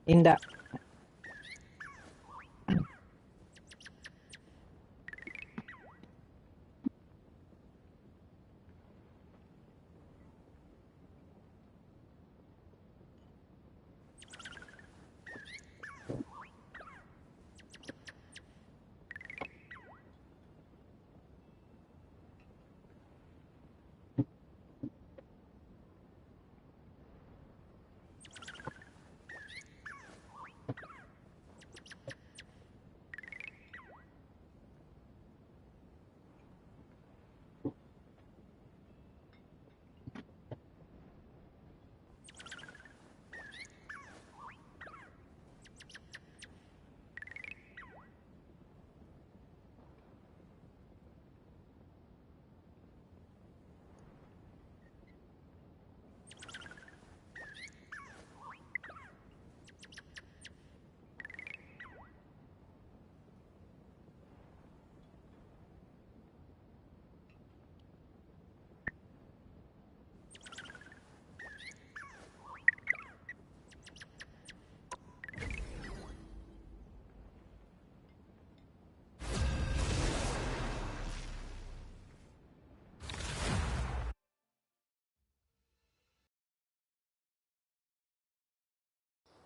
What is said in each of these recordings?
Indah.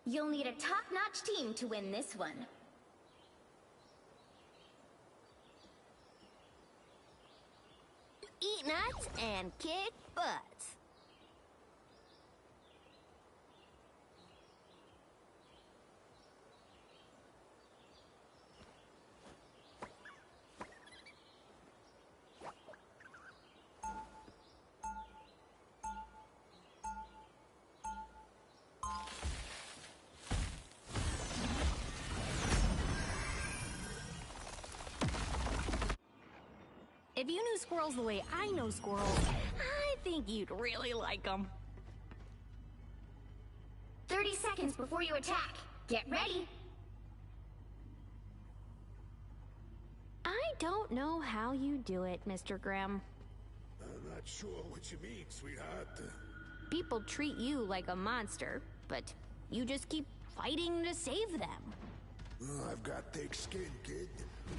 You'll need a top-notch team to win this one. Eat nuts and kick butts. If you knew squirrels the way I know squirrels, I think you'd really like them. 30 seconds before you attack. Get ready. I don't know how you do it, Mr. Grimm. I'm not sure what you mean, sweetheart. People treat you like a monster, but you just keep fighting to save them. Oh, I've got thick skin, kid.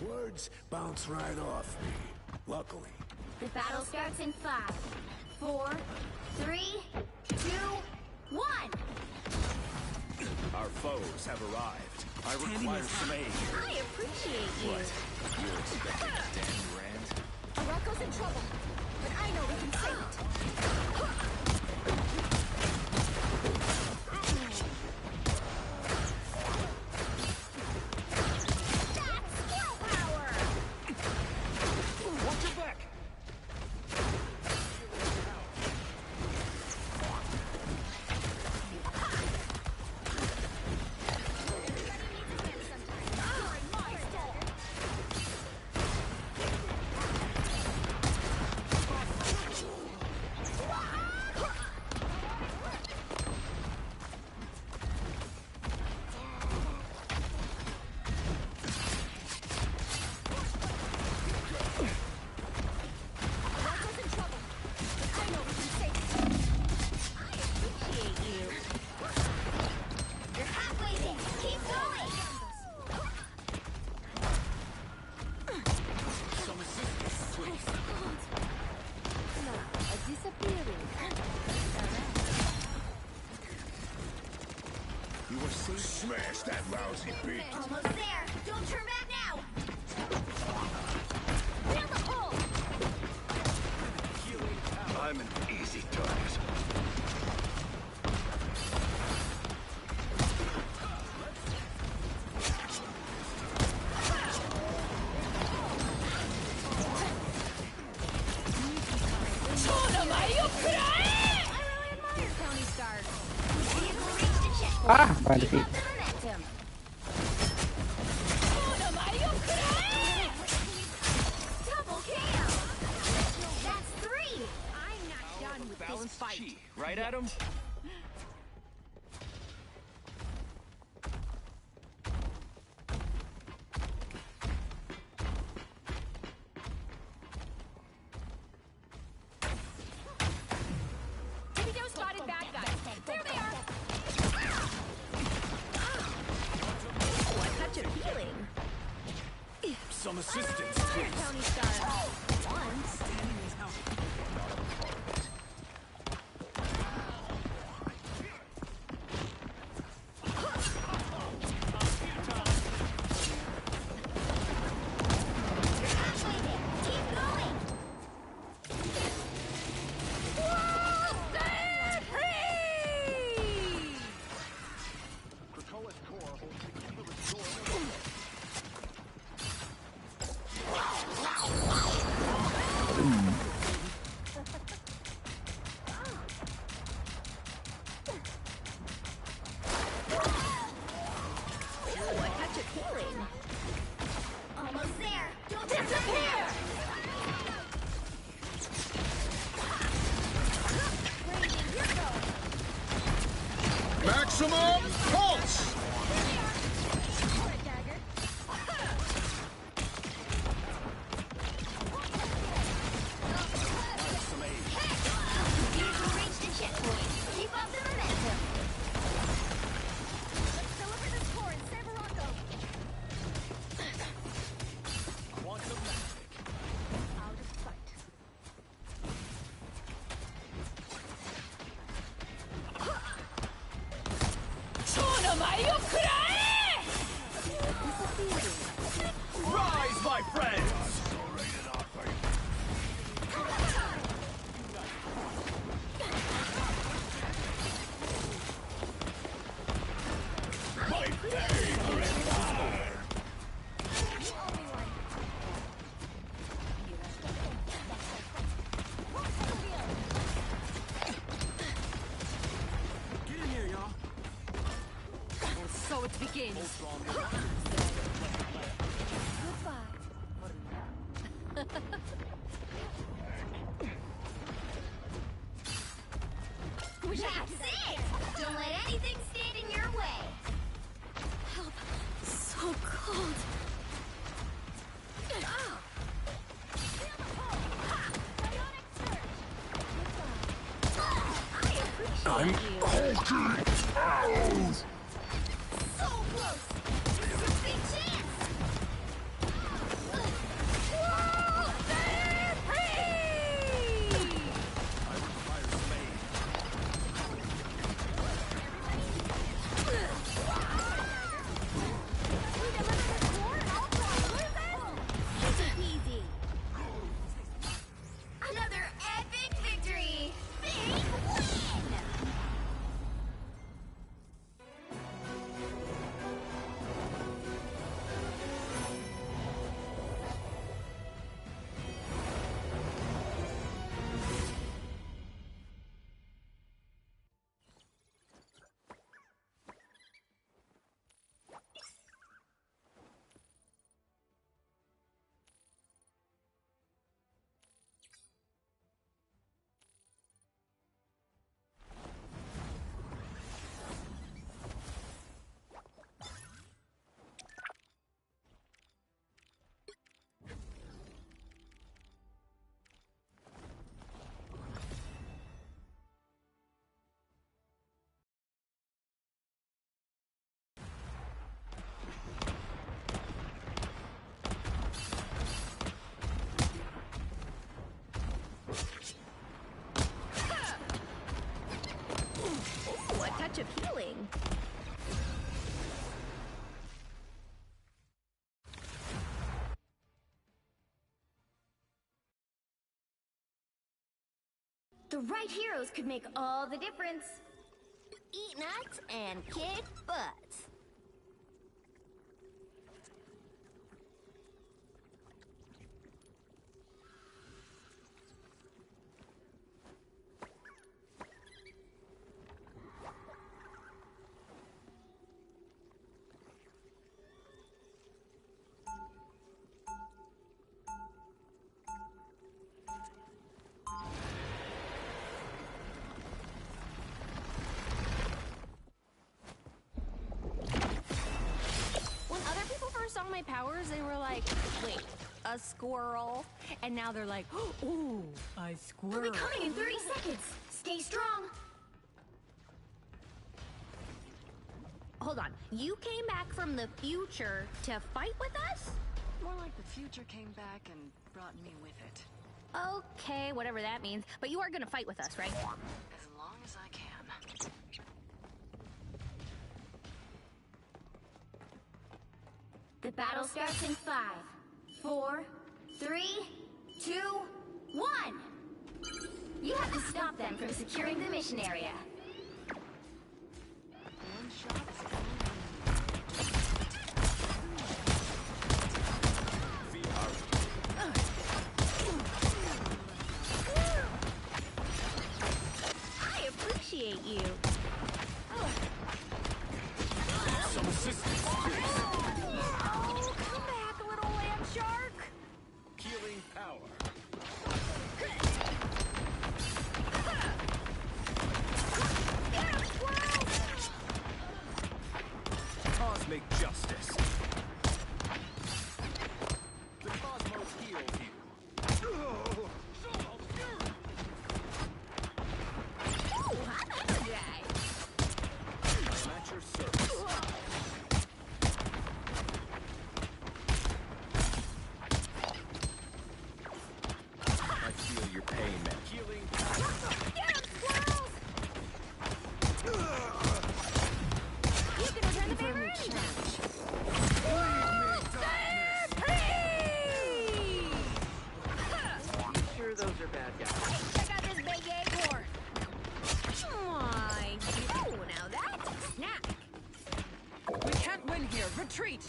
Words bounce right off me. Luckily. The battle starts in 5, 4, 3, 2, 1. Our foes have arrived. I require some aid. I appreciate you. What? You're expecting a Danny Rand? Rocco's in trouble, but I know we can save it. Smash that lousy beat. Almost there. Don't turn back now. Feel the pull. I'm an easy target. Ah, balik. Balance chi, right, Adam? Spotted bad guys. There they are. assistance, Fire please. Tony Stark. Once. Keep going. Whoa, set free! Krakoa's core holds the key to restore. Ooh, a touch of healing. Almost there. Don't Disappear! Raging, here goes. Maximum pulse! For a dagger. You can reach the checkpoint. Keep up the momentum. Let's deliver this core and save Morocco. Quantum magic. Out of sight. Rise, my friends! My favorite fire! Get in here, y'all. And so it begins. That's it! Don't let anything stand in your way. Help. So cold. Oh. Feel the pull. Ha! Bionic surge. I appreciate I'm you. hulking. So close. This is your big chance. Whoa, set free! I require some aid. We deliver this core and all problems. Easy peasy. Another epic victory. Big win. Ooh, a touch of healing. The right heroes could make all the difference. Eat nuts and kick butts. When other people first saw my powers, they were like, wait, a squirrel? And now they're like, ooh, a They'll squirrel. be coming in 30 seconds. Stay strong. Hold on, you came back from the future to fight with us? More like the future came back and brought me with it. Okay, whatever that means. But you are gonna fight with us, right? As long as I can. The battle starts in 5, 4, 3, 2, 1! You have to stop them from securing the mission area. One shot is I appreciate you. Some assistance, please. Oh, come back, little land shark. Healing power. Get him, squirrel! Cosmic justice. The cosmos heals you. Ooh, I'm energized. I'm at your service. I feel your pain, man. Healing Get him, squirrels! You can return the favor anytime. Sure those are bad guys. Hey, check out this big acorn. My, oh, now that's a snack. We can't win here. Retreat!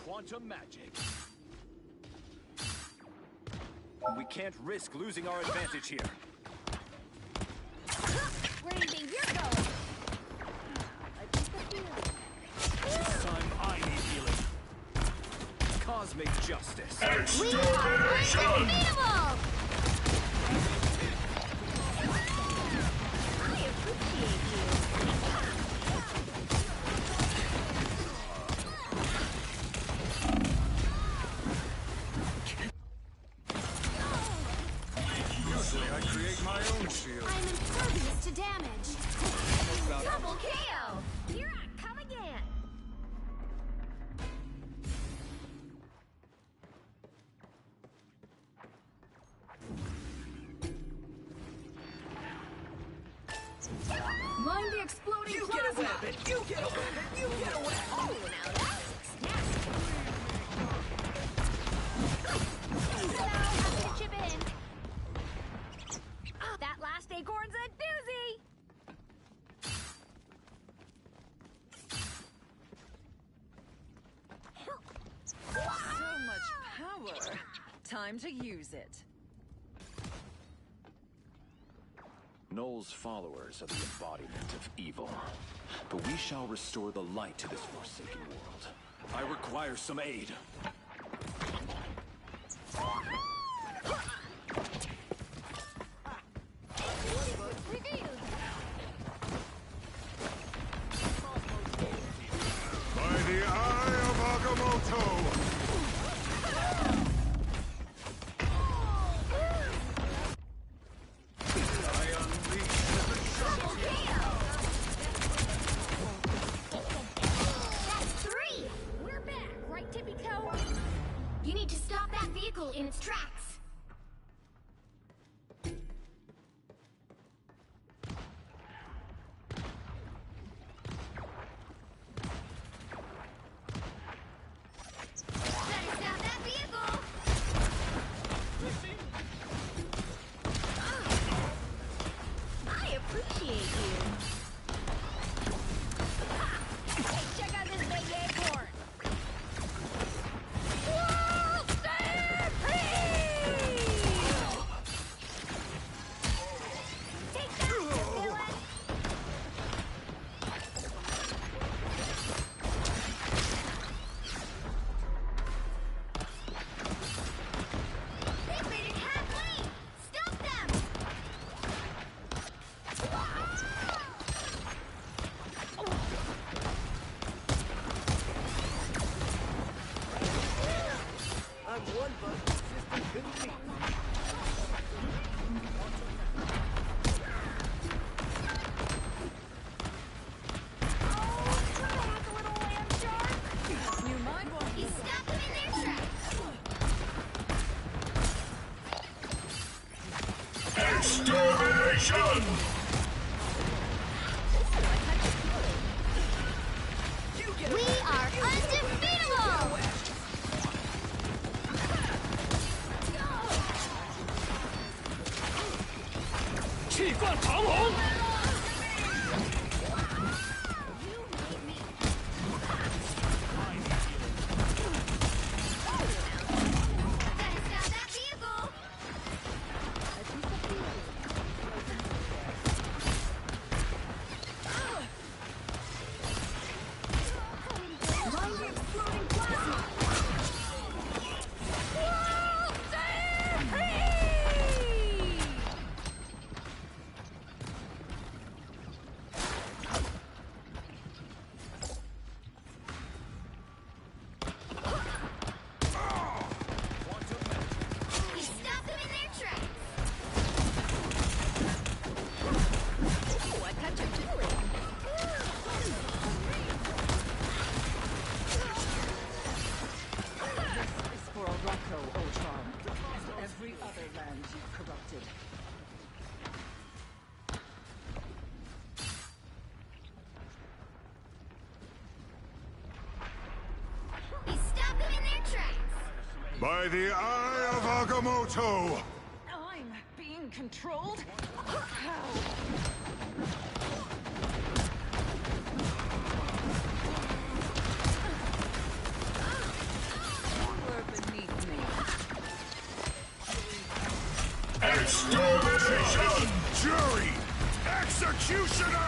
quantum magic. We can't risk losing our advantage here. Where do you think you're going? This time I need healing. Cosmic justice. We are unbeatable! I appreciate you. Usually I create my own shield. I'm impervious to damage. Double KO! Here I come again! Mind the exploding You get a weapon! You get a weapon! You get a weapon! Oh, now that's a snack! Hello, happy to chip in. That last acorn's a doozy! So much power. Time to use it. Noel's followers are the embodiment of evil. But we shall restore the light to this forsaken world. I require some aid. By the eye of Agamotto! I unleash the Double KO! That's 3! We're back, right, Tippy Toe? You need to stop that vehicle in its tracks. Better stop that vehicle! I appreciate you. Hey, check out this big acorn. Whoa, take that, you villain! They've made it halfway! Stop them! I'm one bug system couldn't beat. position! We are undefeatable! 气贯长虹。 By the eye of Agamotto! I'm being controlled? How? You were beneath me. Extermination! Jury! Executioner!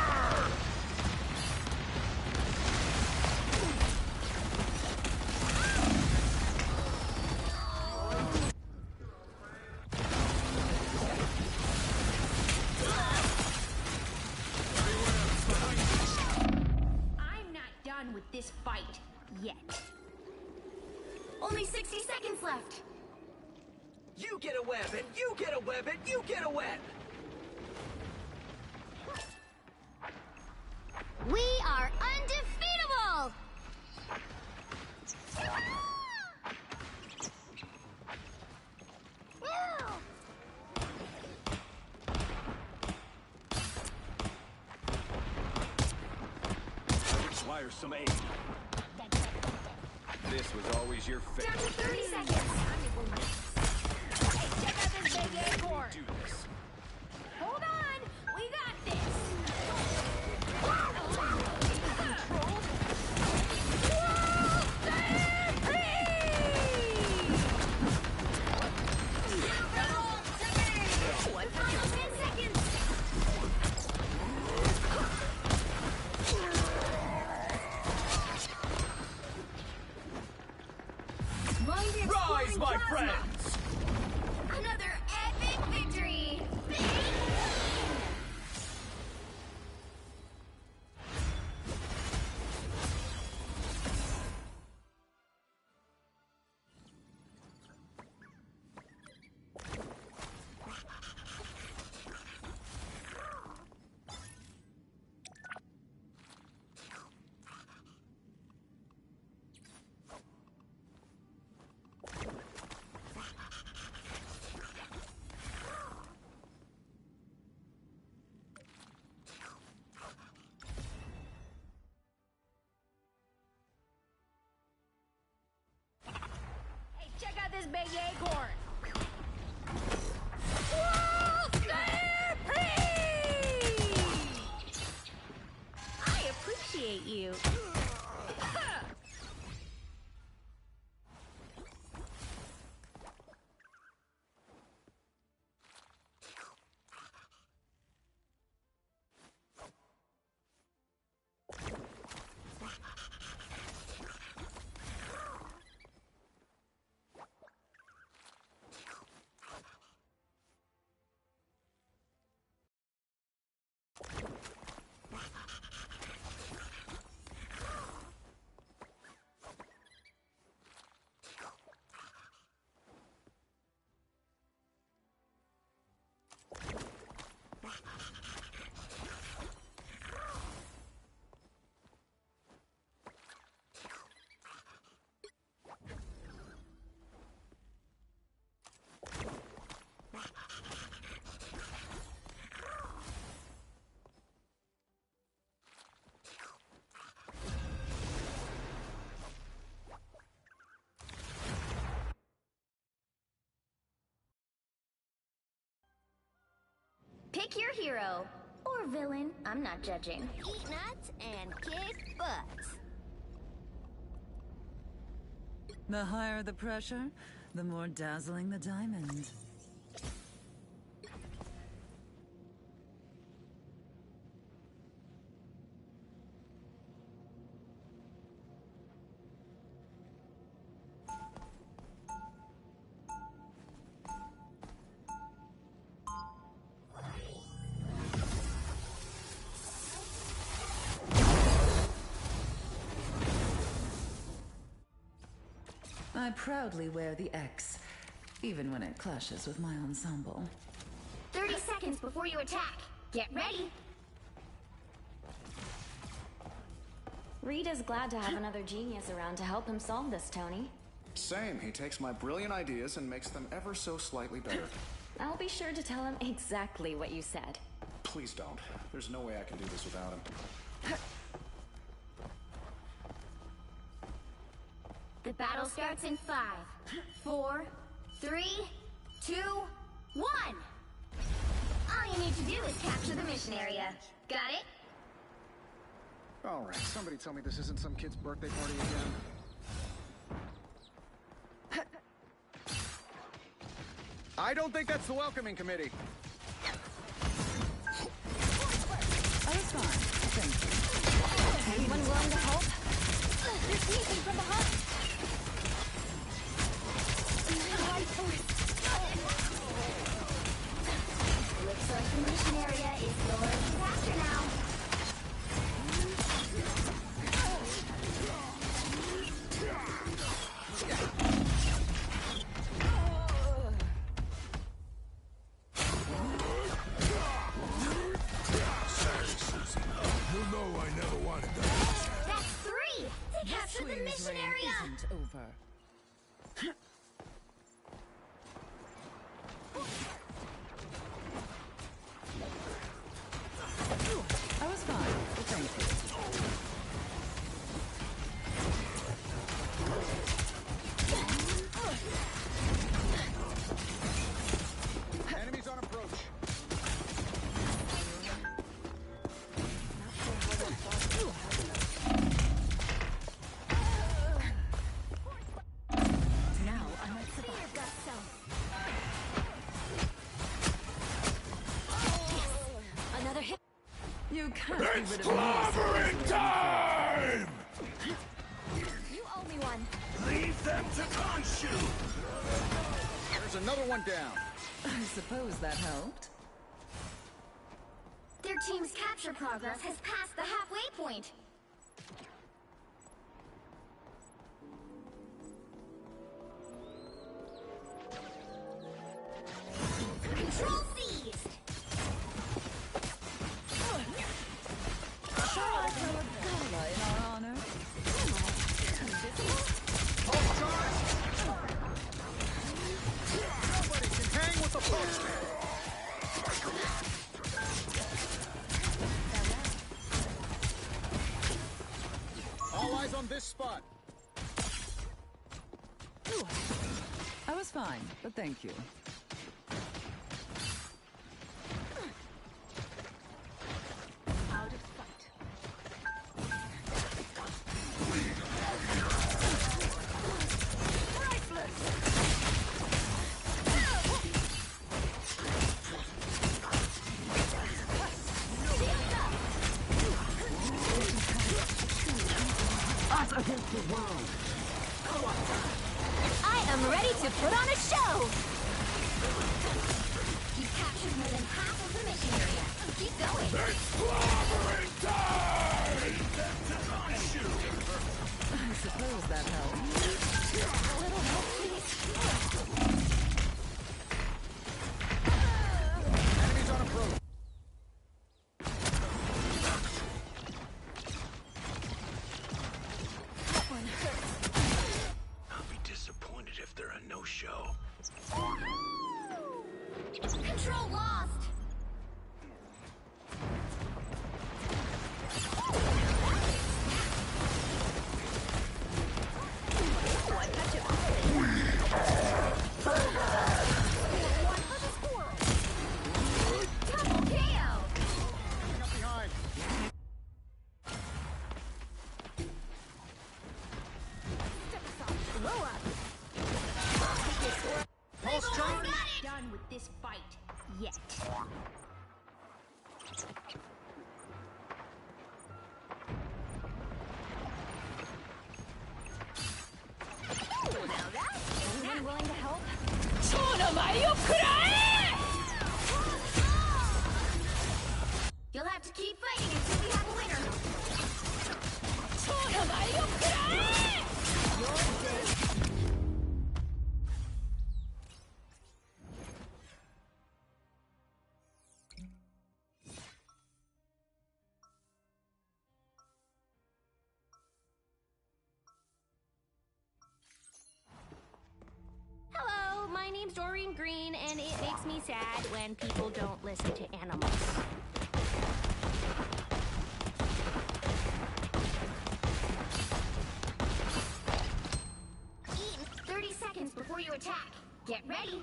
With this fight yet. Only 60 seconds left. You get a web, and you get a web, and you get a web! We are undefeatable! Requires some aid. This was always your fate. Down to 30 seconds. Hey, check out this big acorn. Do this. Hold on, we got this. Rise, my friends! Another epic victory! Check out this big acorn! I appreciate you. Pick your hero. Or villain. I'm not judging. Eat nuts and kick butt. The higher the pressure, the more dazzling the diamond. I proudly wear the X, even when it clashes with my ensemble. 30 seconds before you attack. Get ready. Reed is glad to have another genius around to help him solve this, Tony. Same. He takes my brilliant ideas and makes them ever so slightly better. I'll be sure to tell him exactly what you said. Please don't. There's no way I can do this without him. The battle starts in 5, 4, 3, 2, 1. All you need to do is capture the mission area. Got it? All right, somebody tell me this isn't some kid's birthday party again. I don't think that's the welcoming committee. I was fine, thank you. Anyone willing to help? They're sneaking from behind. Looks like the mission area is yours to capture now. You know I never wanted that. That's 3 to capture the mission area. Isn't over. I was fine, but thank you. Enemies on approach. Now I'm at the Another hit. You can't be rid of me. Clobbering time! You owe me one. Leave them to Khonshu! There's another one down. I suppose that helped. Their team's capture progress has passed the halfway point. Control seized. Shall I throw a gala in our honor? Nobody can hang with the postman. All eyes on this spot. I was fine, but thank you. Out of sight. I am ready to put on a show! You captured more than half of the mission area. Keep going. It's clobbering time! Leave them to Khonshu! I suppose that helped. A little help, please. Enemies on approach. I'll be disappointed if they're a no-show. Control lost. Double kill. blow up. Pulse charge! Done with this fight yet. Ooh, now that's Anyone willing to help? You'll have to keep fighting until we have a winner. Hello, my name's Doreen Green, and it makes me sad when people don't listen to animals. Eat 30 seconds before you attack. Get ready.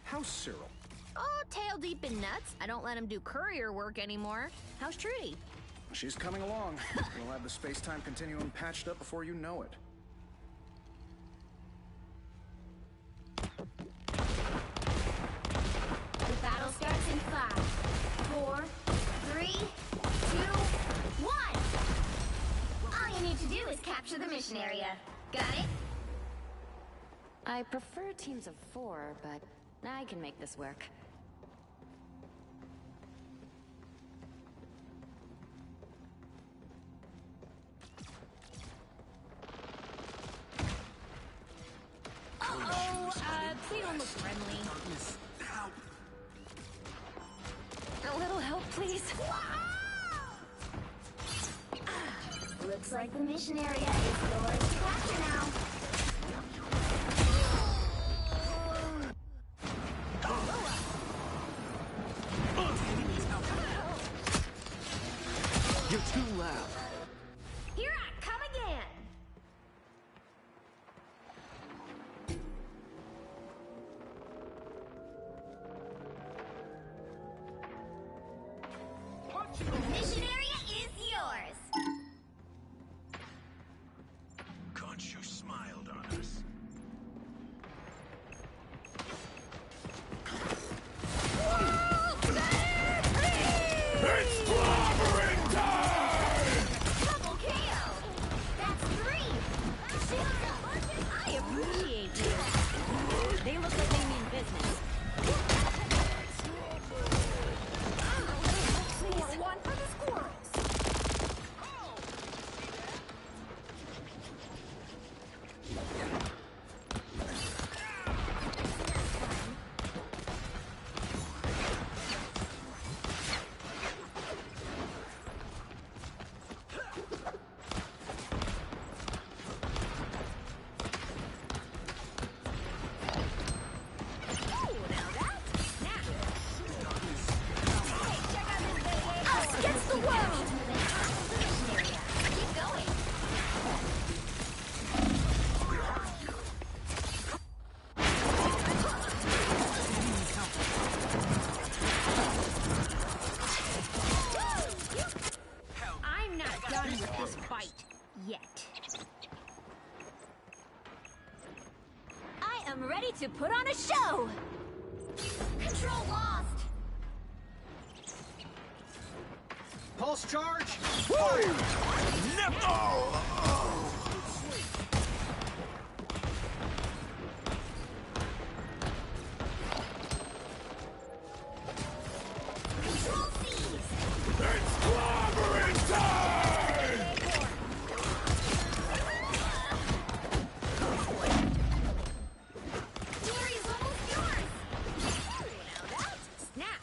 How's Cyril? Oh, tail deep in nuts. I don't let him do courier work anymore. How's Trudy? She's coming along. We'll have the space-time continuum patched up before you know it. The battle starts in 5, 4, 3, 2, 1. All you need to do is capture the mission area. Got it? I prefer teams of 4, but I can make this work. They don't look friendly. A little help, please. Looks like the mission area is yours to capture now. You're too loud. Here I come again. Mission area is yours. Khonshu smiled on us. It's clobbering time! Double KO. That's 3. I appreciate you. They look like they mean business. More one for the squirrels. Against the world. Mission area. Keep going. I'm not done with this fight yet. I am ready to put on a show. Control lost. Pulse charge! Control seize. It's clobbering time! Glory is almost yours. Now that's snap.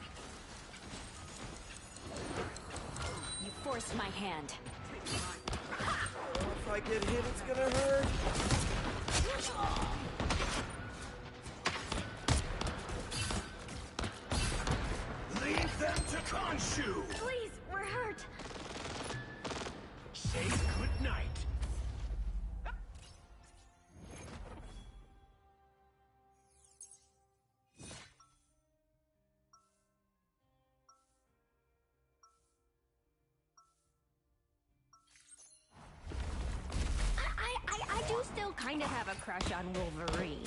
You forced my hand. If I get hit, it's gonna hurt. Leave them to Khonshu! Please, we're hurt. Say goodnight. still kind of have a crush on Wolverine.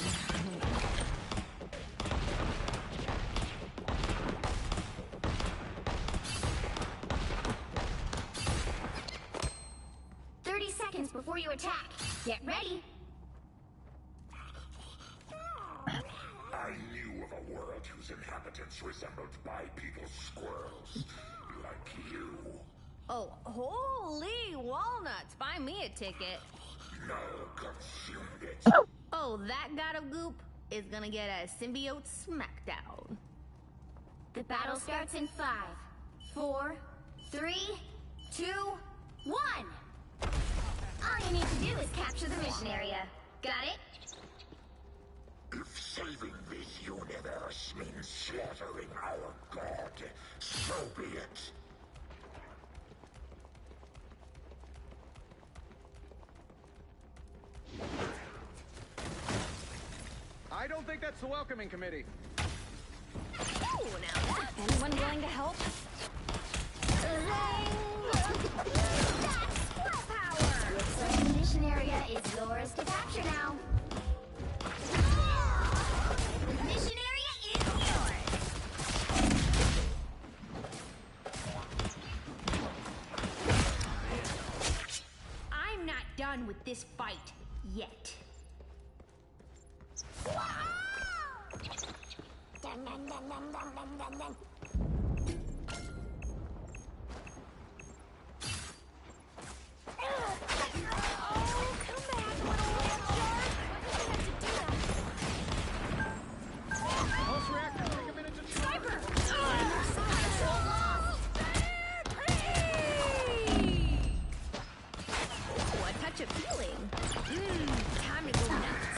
30 seconds before you attack. Get ready. I knew of a world whose inhabitants resembled bipedal squirrels, like you. Oh, holy walnuts! Buy me a ticket. No, consumed it. Oh, that god of goop is gonna get a symbiote smackdown. The battle starts in 5, 4, 3, 2, 1. All you need to do is capture the mission area. Got it? If saving this universe means slaughtering our god, so be it. I don't think that's the welcoming committee. Oh, now that's... Anyone willing to help? That's squirrel power! Looks like the mission area is yours to capture now. The mission area is yours! I'm not done with this fight yet. Pulse reactor, take a minute to charge. Oh, a touch of healing. Time to go nuts.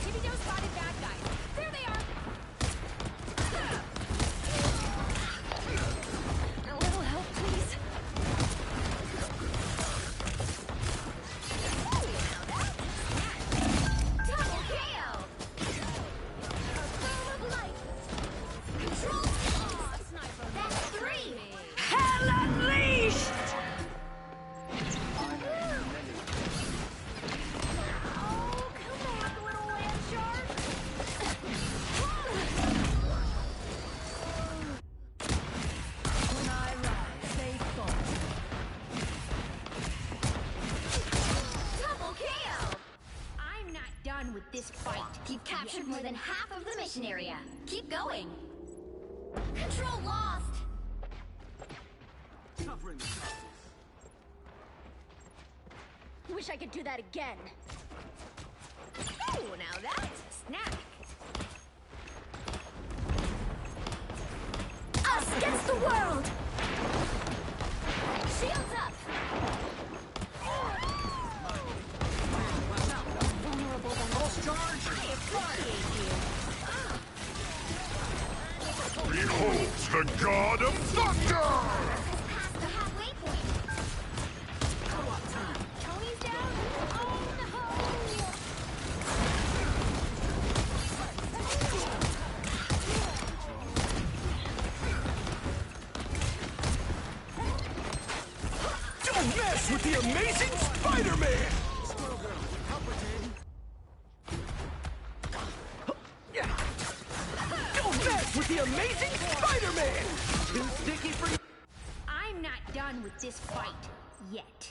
TV Joe spotted bad guys. There they are. A little help, please. Oh, now that's Double KO! A of light! Control! sniper. That's 3! Hell unleashed! Oh, come back, little land shark! When I rise, they fall. Double KO! I'm not done with this fight. You've captured more than half of the mission area. Keep going. Control lost! Wish I could do that again. Oh, now that's a snack. Us against the world! Shields up! Vulnerable than Pulse charge. I appreciate you. Behold the god of thunder! Has passed the halfway point. Tony's down. Oh no! Don't mess with the amazing Spider-Man! Squirrel girl, help her, team. Don't mess with the amazing Spider-Man! Too sticky for you. I'm not done with this fight yet.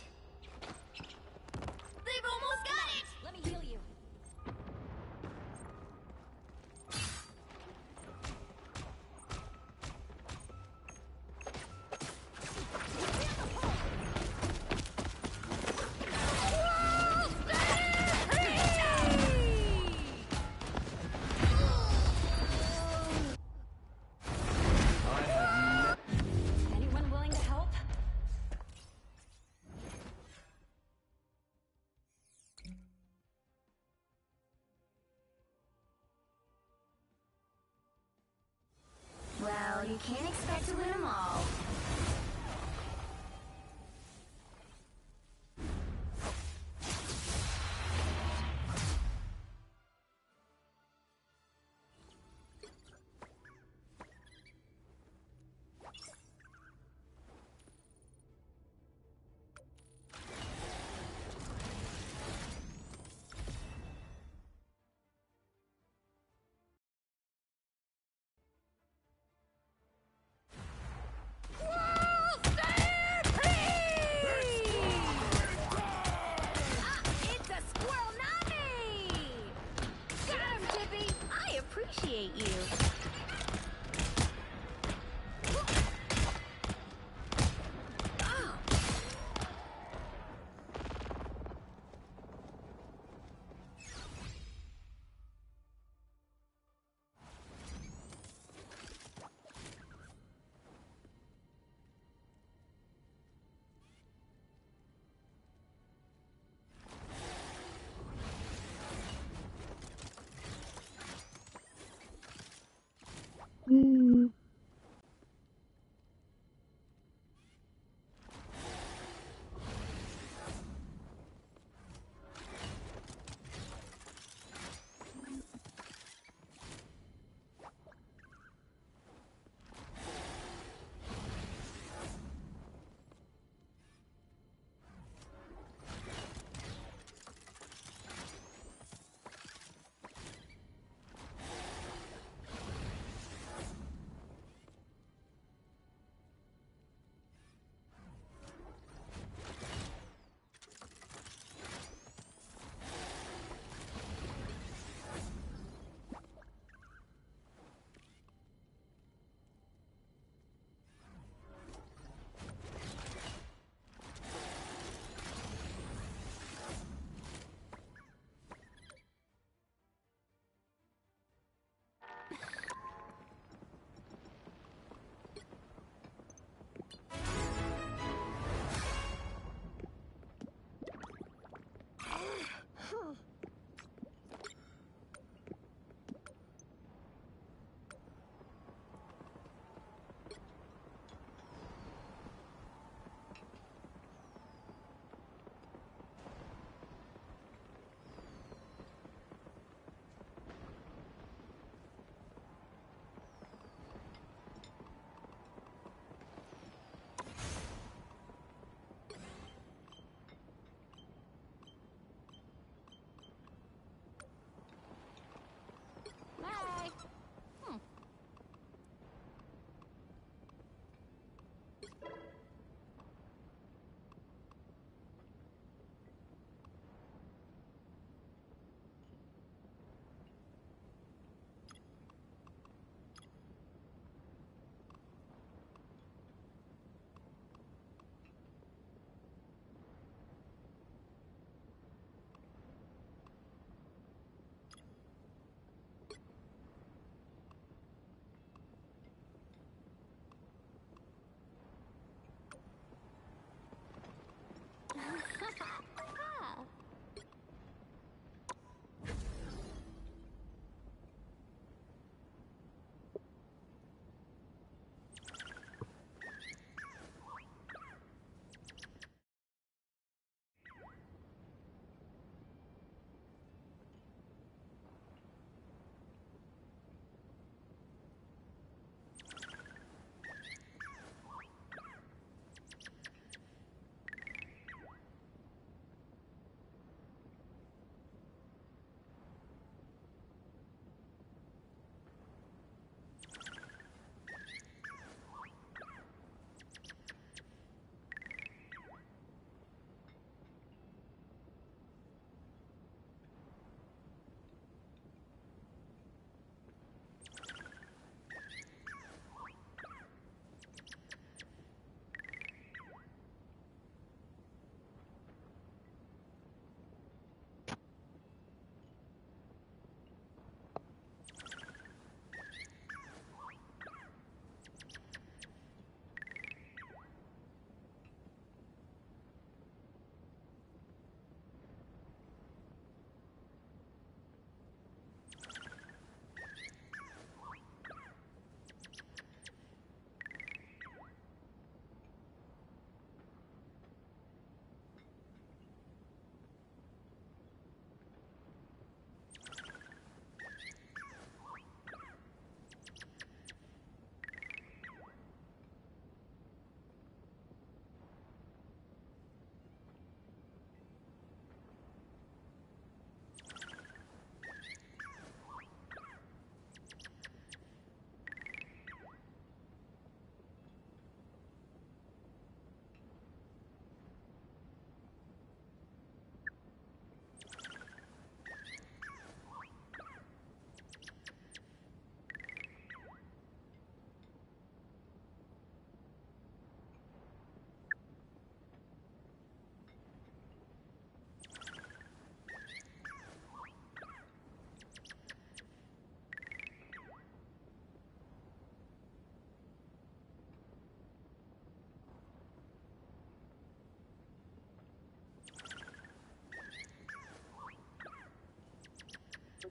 They've almost got it! Let me heal you. Anyone willing to help? Well, you can't expect to win them all.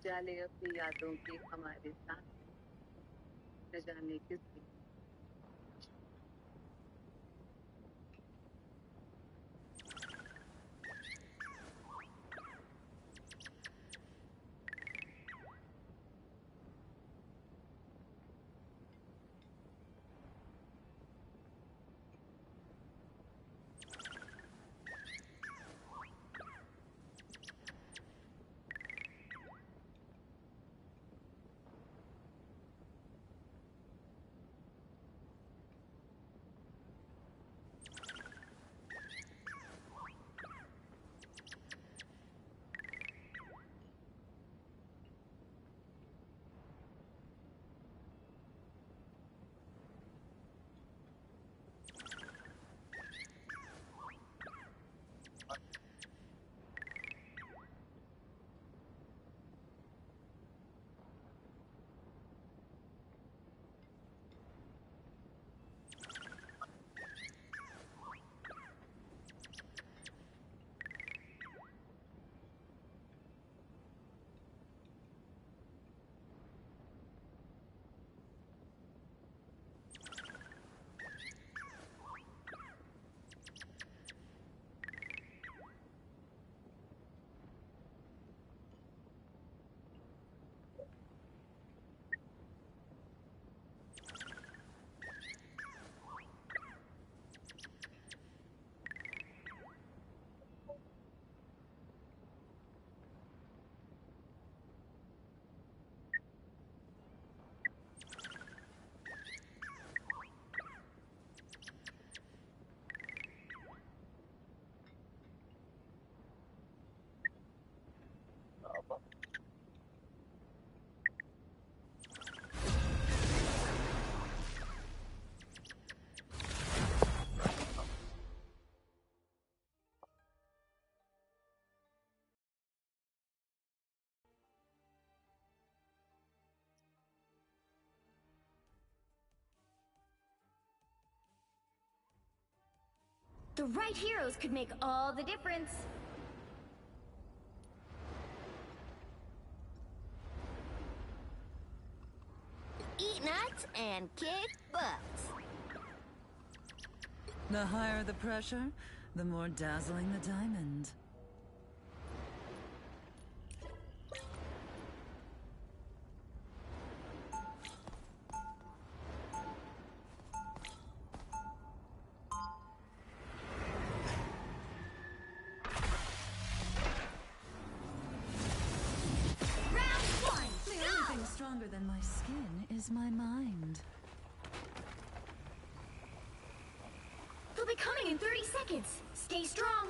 उजाले अपनी यादों के हमारे साथ न जाने किस दिन The right heroes could make all the difference. Eat nuts and kick butts. The higher the pressure, the more dazzling the diamond. Stronger than my skin is my mind. They'll be coming in 30 seconds. Stay strong.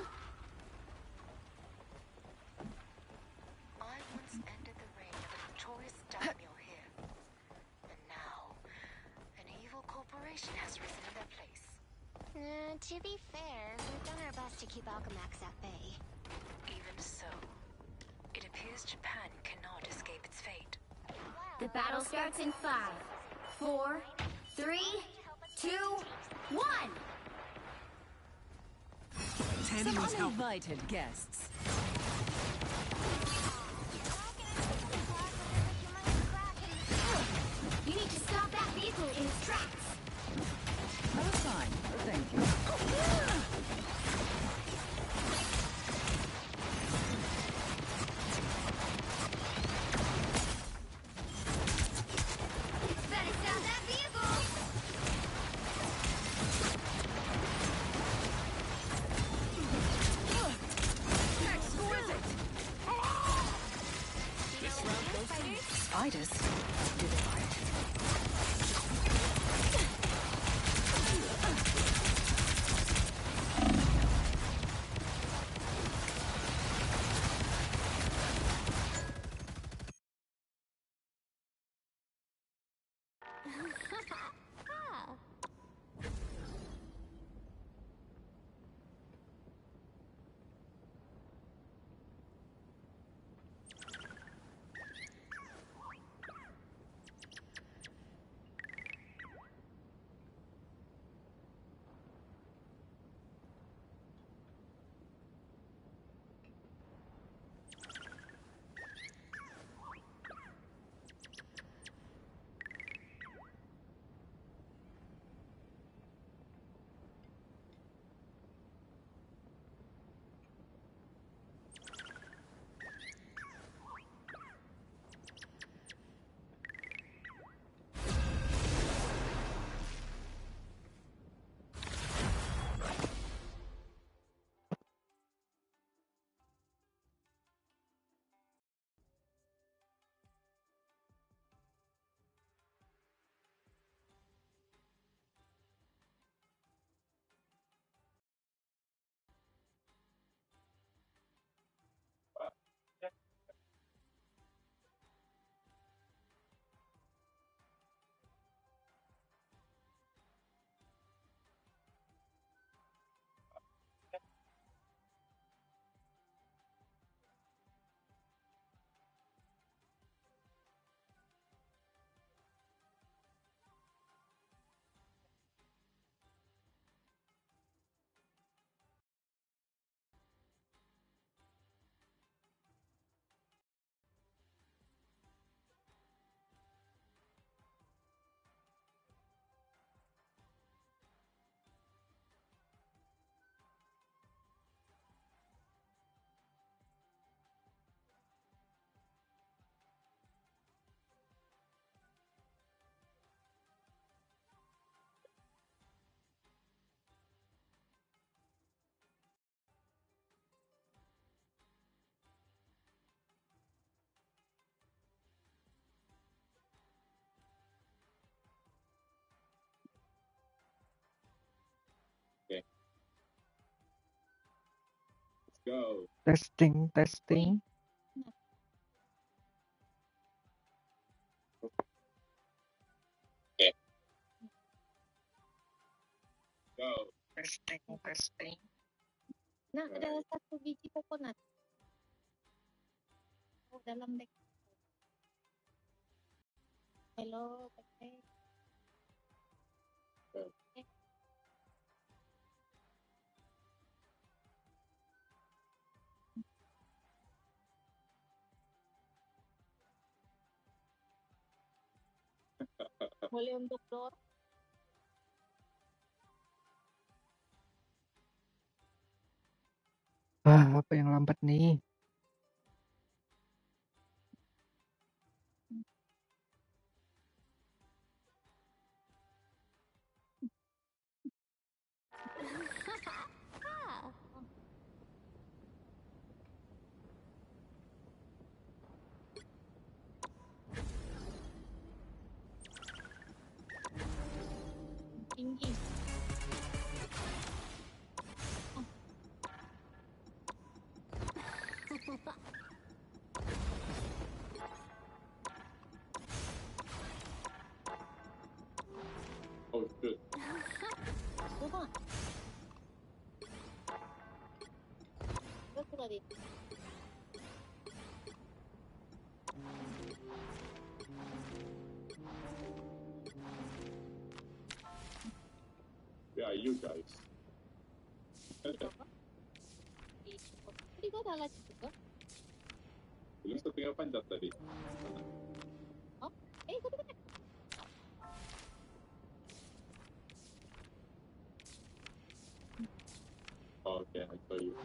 I once ended the reign of a notorious daimyo here. And now, an evil corporation has risen in their place. To be fair, we've done our best to keep Alchemax at bay. Even so, it appears Japan cannot escape its fate. The battle starts in 5, 4, 3, 2, 1! Some uninvited guests. You need to stop that vehicle in its tracks! That was fine, thank you. Spiders? Do they bite? Testing, testing. Testing, testing. Nah, ada satu biji coconut. Oh, dalam bag. Hello, backpack. Boleh untuk door? Apa yang lambat nih? Tinggi. Oh, shit. Rumah. Betul tadi. Where are you guys? Tadi kau ada lagi juga? Bilang setengah panjat tadi. Oh, ikut ikut. Oh, okay, I saw you.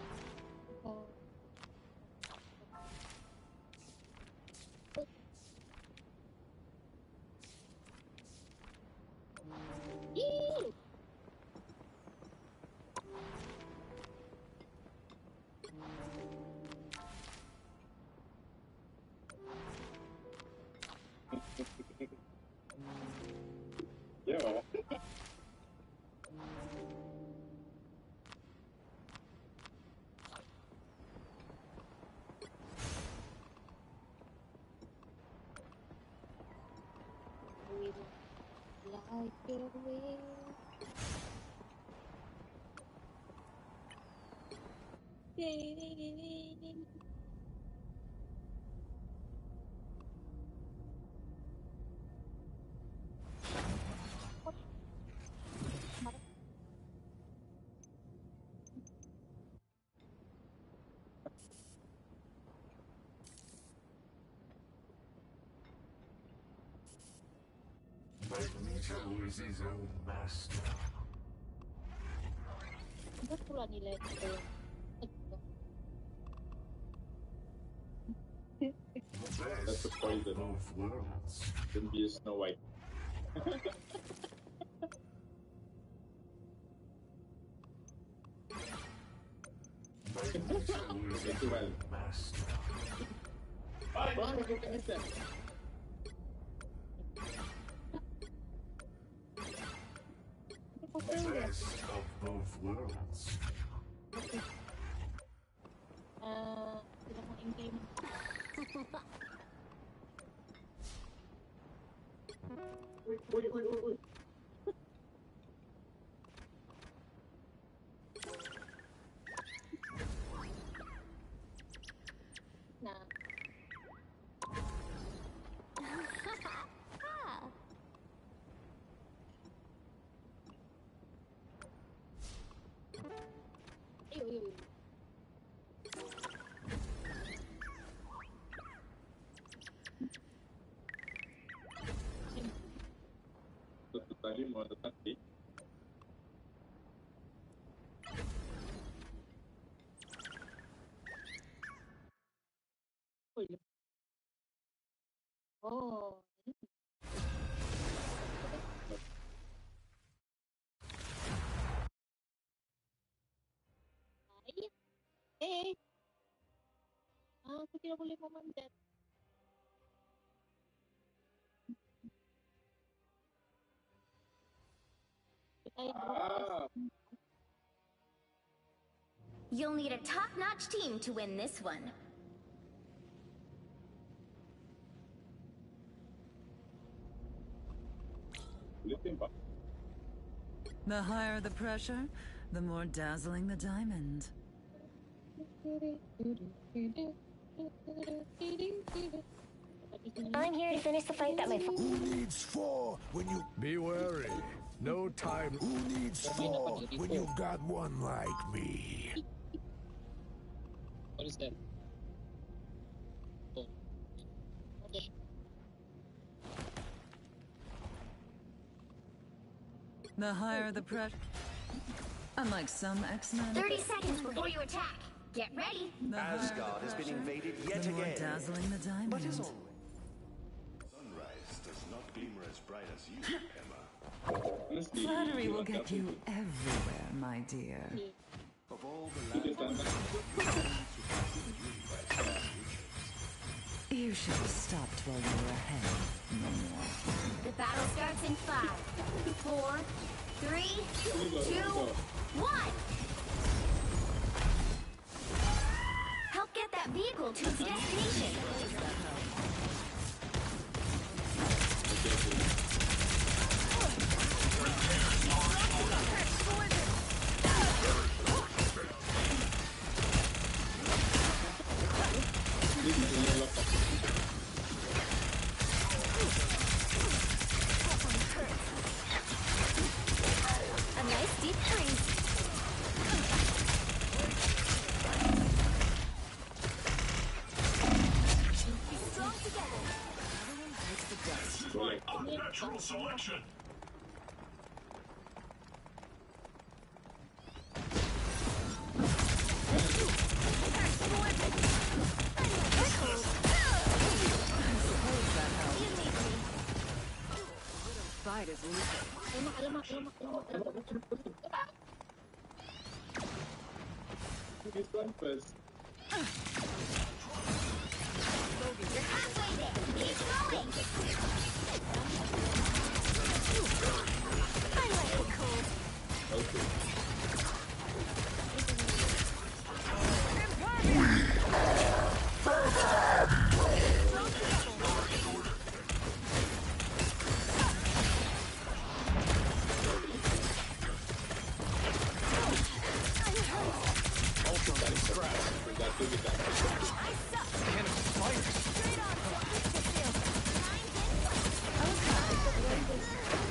Oh. Ih! Yeah. Like your way. Magneto is his own master. Ba't pula nila ito? That's the poison. Both worlds. Then be a Snow White. Magneto is his own master. Best of both worlds. Sila mo ingay mo. Uy. Na. Uy. Totally more than that. Oh. Ay. Aku tidak boleh memanjat. I drop this. You'll need a top-notch team to win this one. The higher the pressure, the more dazzling the diamond. I'm here to finish the fight that my Who needs 4 when you... Be wary. No time. Who needs 4 when you've got one like me? What is that? Oh. The higher the pressure. Unlike some X-Men. 30 seconds before you attack. Get ready. Asgard has been invaded yet the more again. dazzling the diamond. But as always, Sunrise does not glimmer as bright as you, Emma. Flattery will get you everywhere, my dear. Of all the lands, You should have stopped while you were ahead. No more. The battle starts in 5, 4, 3, 2, 1. Help get that vehicle to its destination. A nice deep freeze. Be strong together. Everyone takes the dust. unnatural selection. Fight is lethal. This one first. You're halfway there. Keep going. I like it cold. Okay.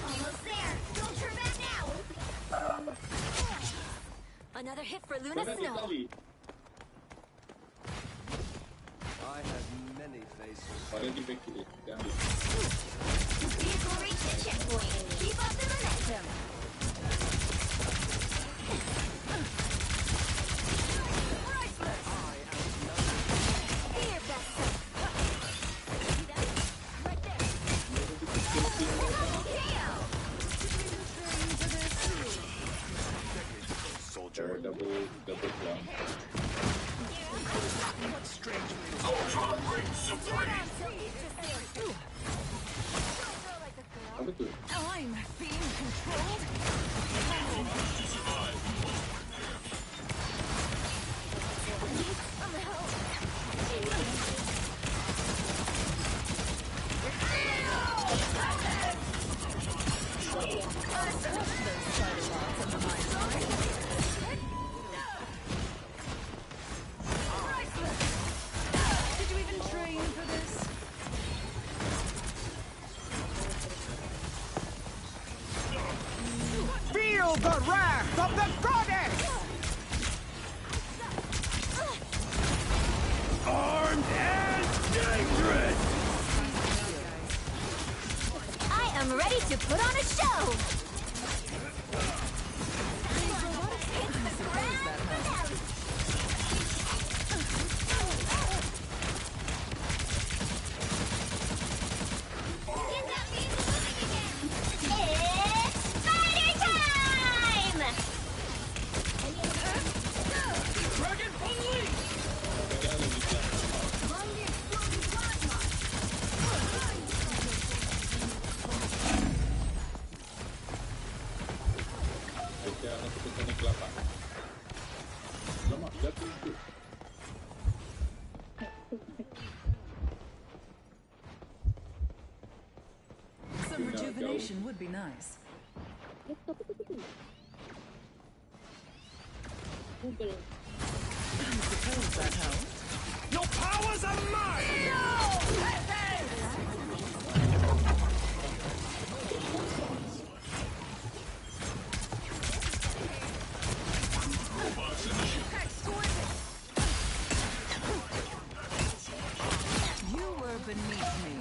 Almost there. Don't turn back now. Another hit for Luna Snow. I have many faces. Already victory. Damn it. Vehicle reached the checkpoint. Keep up the momentum. Here, best self. Right there. Soldier. Double block. Ultron Ring Supreme. Apa tu? I'm being controlled. Did you even train for this? Feel the wrath of the goddess! Armed and dangerous. I am ready to put on a show. It's the grand finale. Get that vehicle moving again. It's fighter time! Cooperation would be nice. Google. I suppose that helps. Your powers are mine! You were beneath me.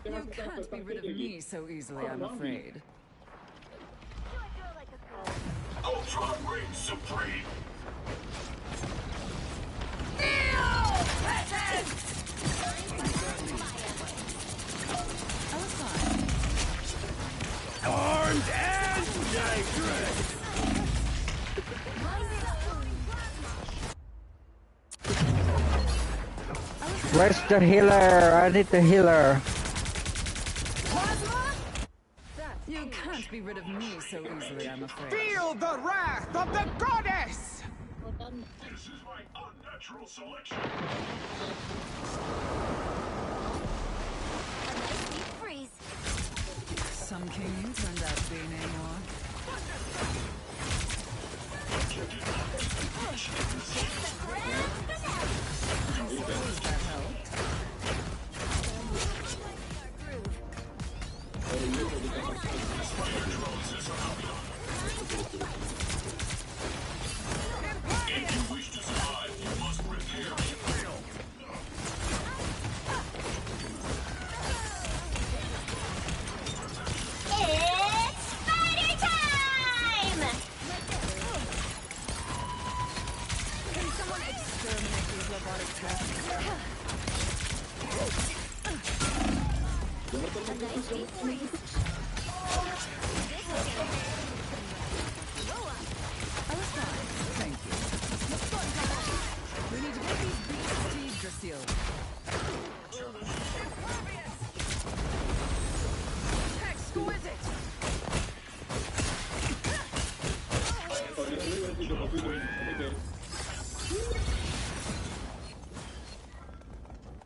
You can't be rid of me so easily, I'm afraid. Ultron reigns supreme! Armed and dangerous! Where's the healer? I need the healer. You can't be rid of me so easily, I'm afraid. Feel the wrath of the goddess! This is my unnatural selection. A nice deep freeze. Some king turned out to be Namor. I suppose that helped. If you wish to survive, you must repair your will. It's spider time! Can someone exterminate these robotic pests? A nice deep freeze. Thank you. We need to get these beasts to Yggdrasil. Exquisite!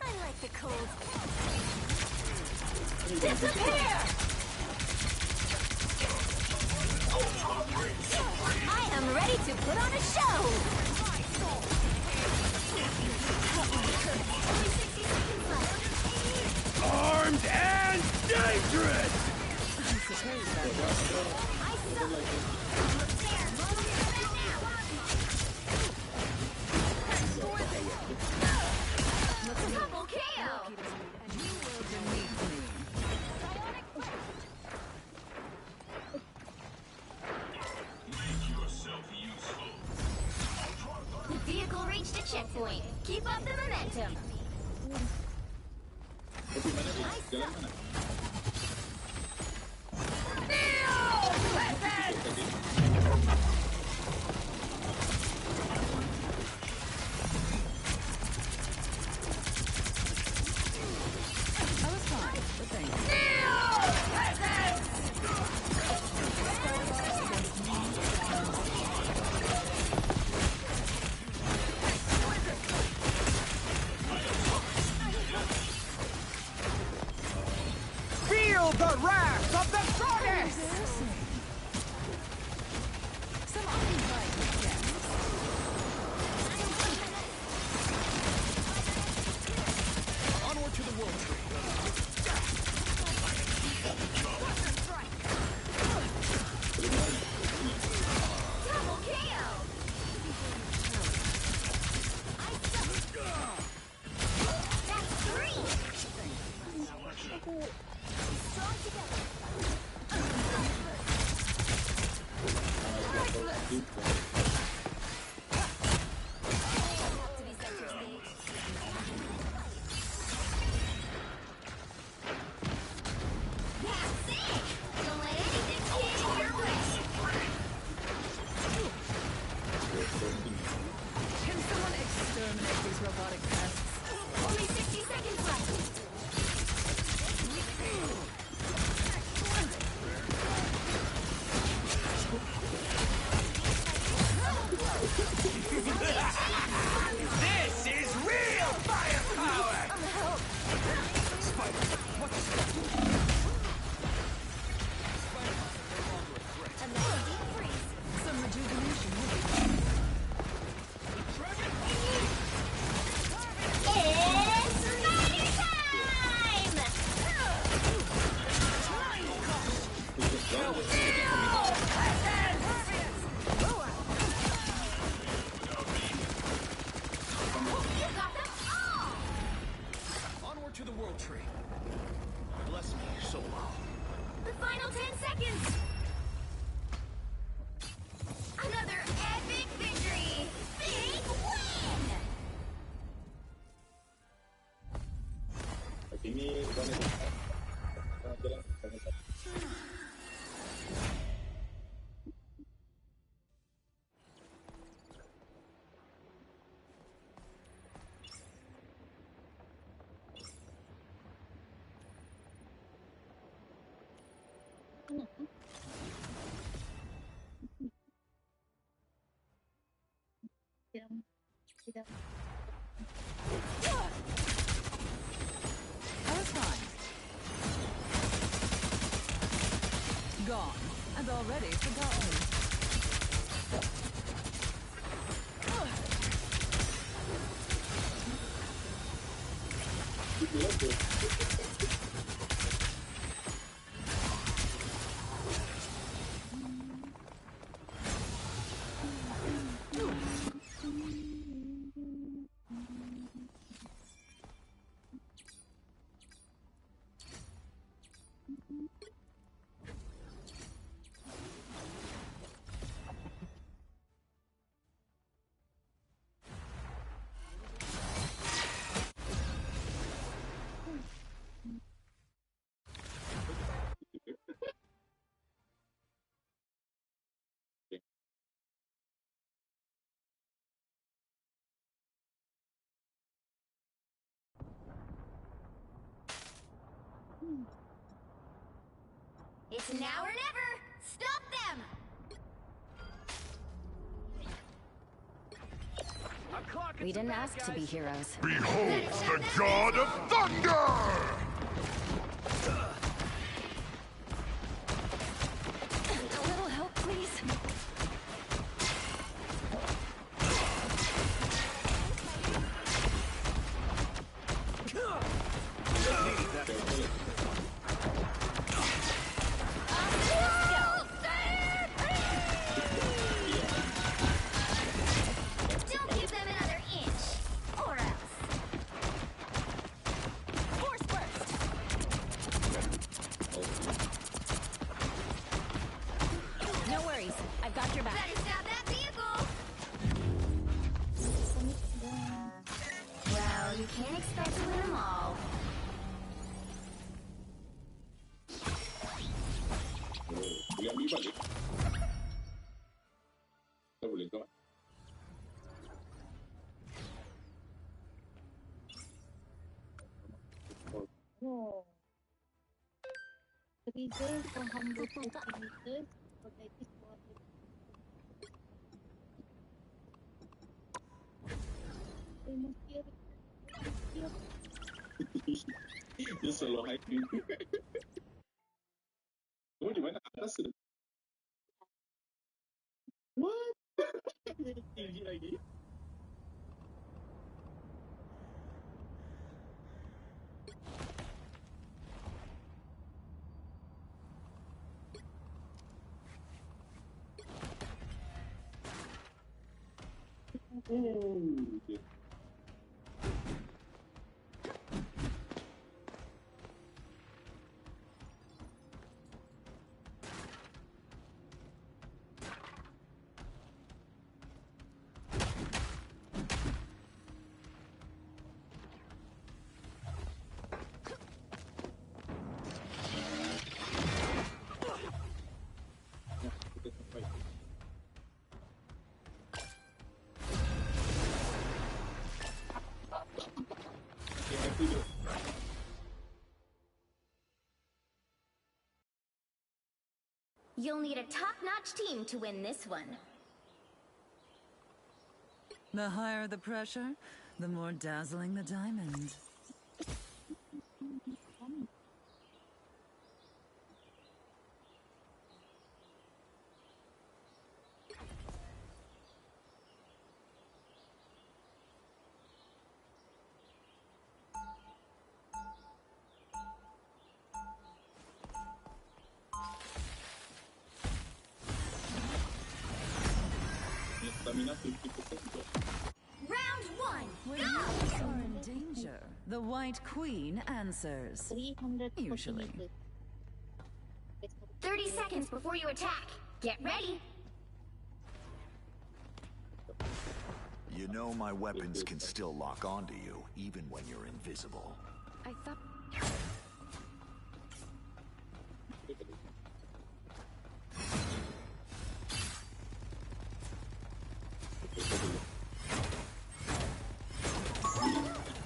I like the cold. Disappear! I am ready to put on a show! Armed and dangerous! Double KO! Make yourself useful. The vehicle reached a checkpoint. Keep up the momentum. Jalan mana? I was fine, but thank you. Feel the wrath of the goddess! Some uninvited guests. Onward to the world tree. Double KO! That's 3! Strong together. to the World Tree. Bless me, Solo. The final 10 seconds! Another epic victory! Big win! Ini Tidak. I was fine. Gone, and already forgotten. It's now or never! Stop them! We didn't ask to be heroes. Behold the God of Thunder! A little help, please. Don't give them another inch! Or else! Force burst! No worries. I've got your back. Better stop that vehicle! Well, you can't expect to win them all. Yang ni balik. Tak boleh kau. Oh. 3 girls for 150 meters. But that is worth it. They must hear it. Dia selalu hiking. Kamu di mana? Atas ke? What? Tinggi lagi. Oh. You'll need a top-notch team to win this one. The higher the pressure, the more dazzling the diamond. Round 1, When go! heroes are in danger, The White Queen answers. Usually. 30 seconds before you attack. Get ready. You know my weapons can still lock onto you, even when you're invisible. I thought...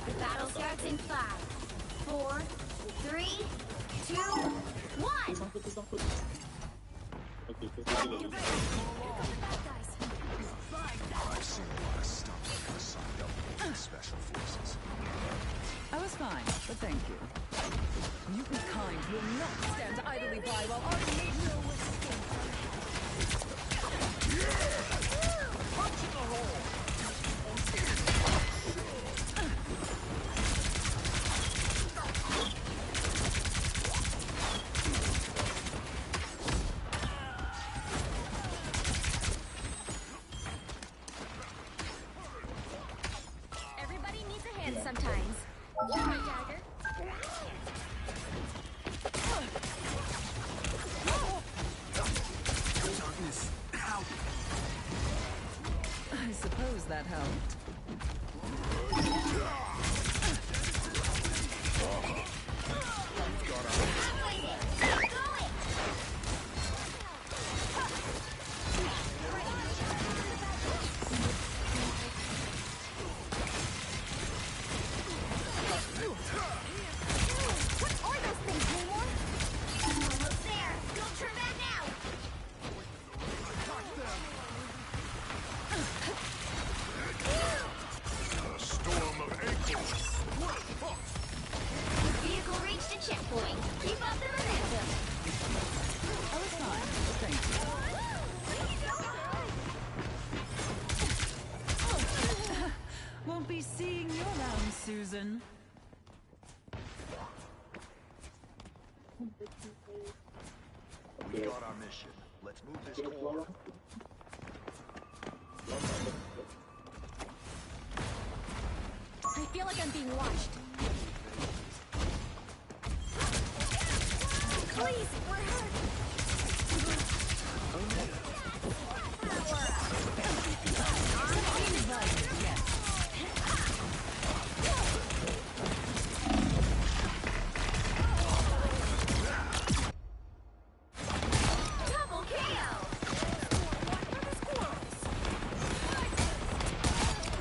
The battle starts in 5, 4, 3, 2, 1. I've seen a lot of stuff like this signed up for special forces. I was fine, but thank you. Mutant kind will not stand idly by while our nation will escape. Punch in the hole! Everybody needs a hand sometimes. Yeah, Dagger. Darkness, out! I suppose that helped. Won't be seeing you around, Susan. We got our mission. Let's move this core. I feel like I'm being watched. Please, we're hurt.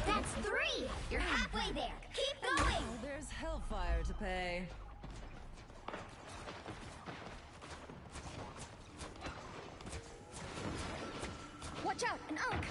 That's 3. You're halfway there. Keep going. There's hellfire to pay. Watch out, an unk.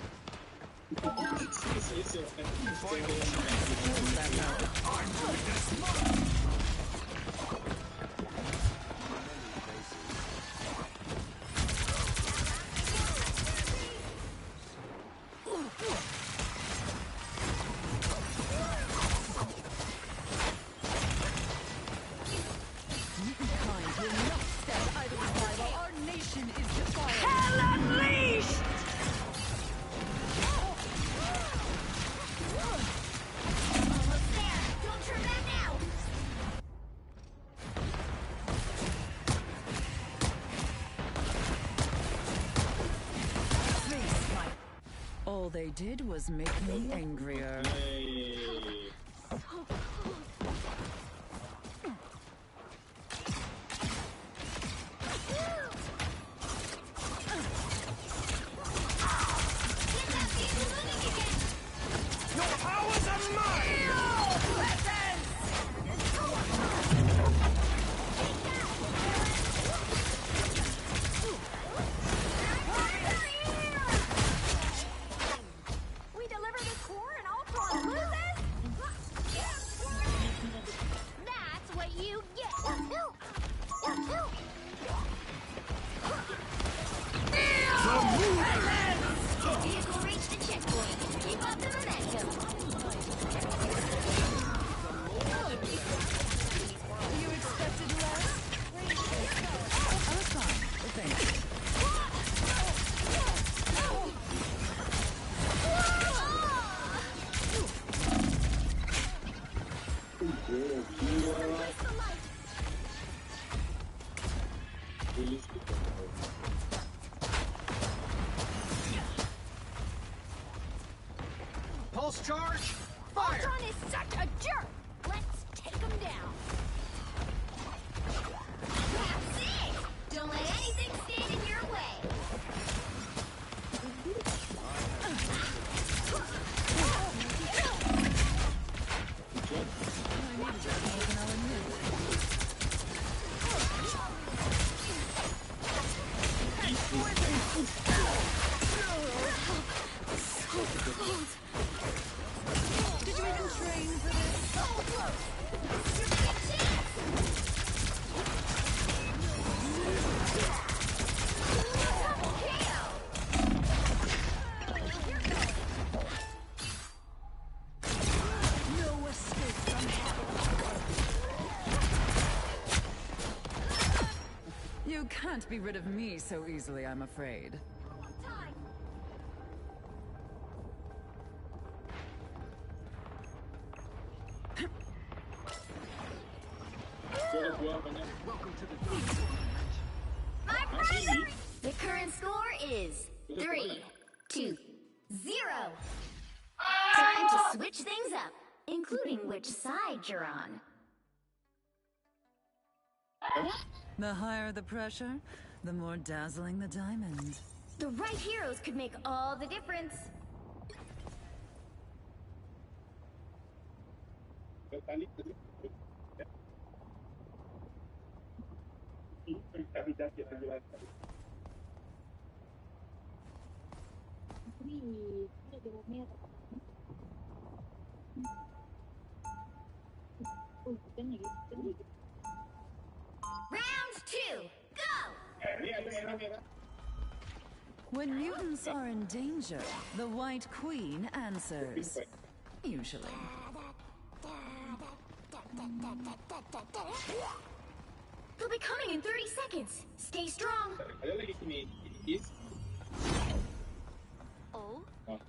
Kind will not stand idly by while our nation is defiled. Hell unleashed! Almost there. Don't turn back now. Face my... All they did was make me angrier. Your powers are mine! We deliver this core and I'll call it loose. Pulse charge, fire! Ultron is such a jerk! Let's take him down. That's it! Don't let anything stand in your way. Did you even train for this? So close! Your big chance! Double KO! No escape from hell. You can't be rid of me so easily, I'm afraid. My brother! The current score is 3-2-0. Time to switch things up, including which side you're on. The higher the pressure, the more dazzling the diamond. The right heroes could make all the difference. Round 2, go! When mutants are in danger, the White Queen answers. Usually. He'll be coming in 30 seconds. Stay strong.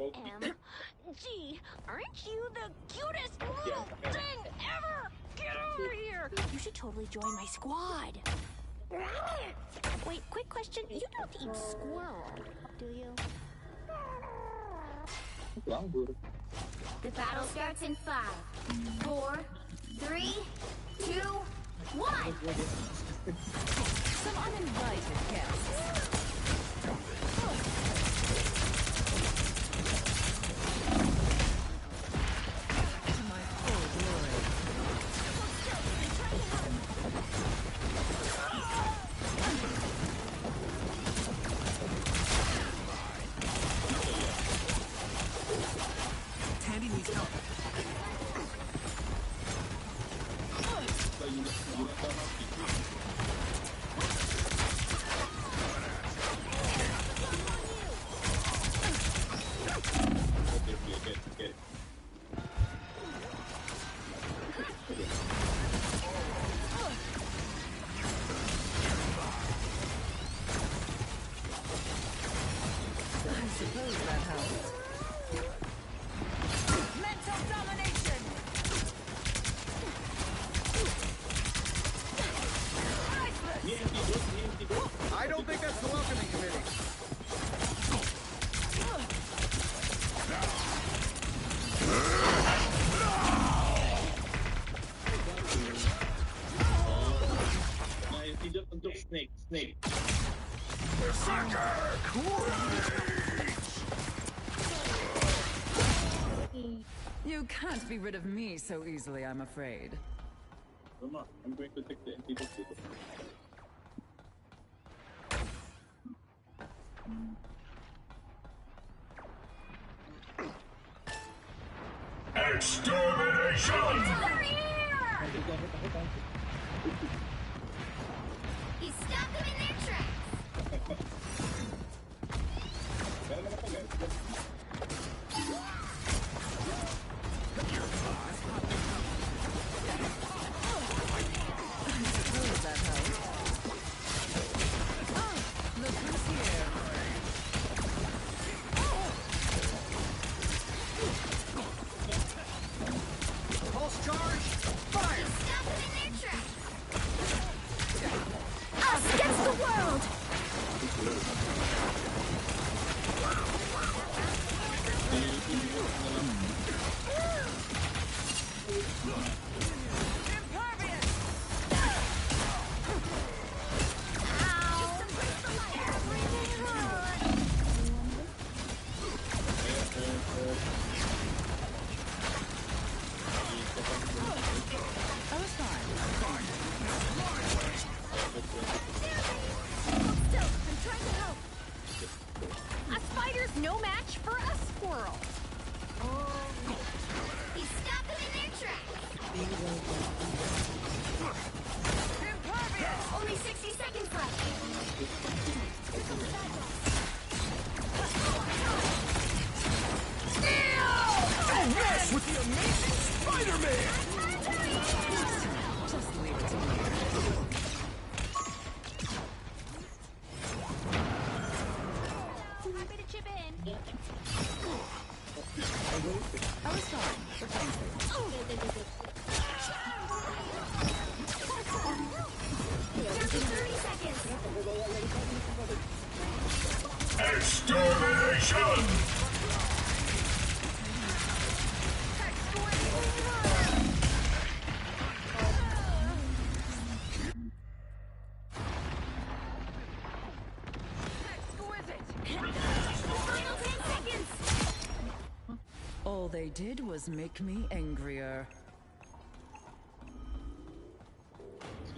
OMG, aren't you the cutest little thing ever? Get over here! You should totally join my squad. Wait, quick question. You don't eat squirrel, do you? The battle starts in 5, 4, 3, 2, 1. Some uninvited guests. To my full glory. Tandy needs help. I suppose that helped. Mental domination! I don't think that's the welcoming committee. Snake. You can't be rid of me so easily, I'm afraid. Roma, I'm going to take the antidote. Extermination! Over here! He stopped them in their tracks. Suppose that helped. Look who's here. Pulse charge, fire! All they did was make me angrier.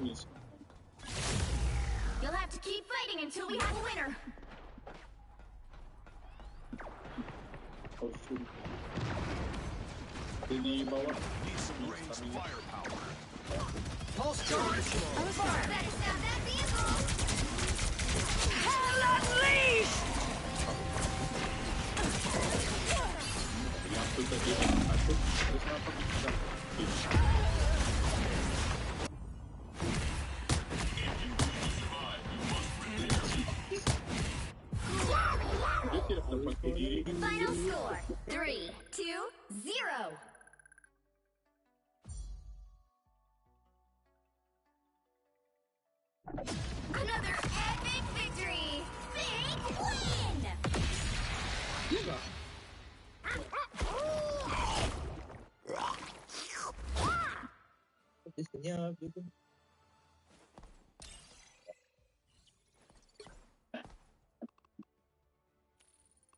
You'll have to keep fighting until we have a winner. Oh shoot. Di bawah. Need some ranged firepower. Pulse charge! Better stop that vehicle! Hell unleashed! Yang tu tadi aku terus apa kita. Final score 3-2-0. Another epic victory! Big win! Senyap gitu.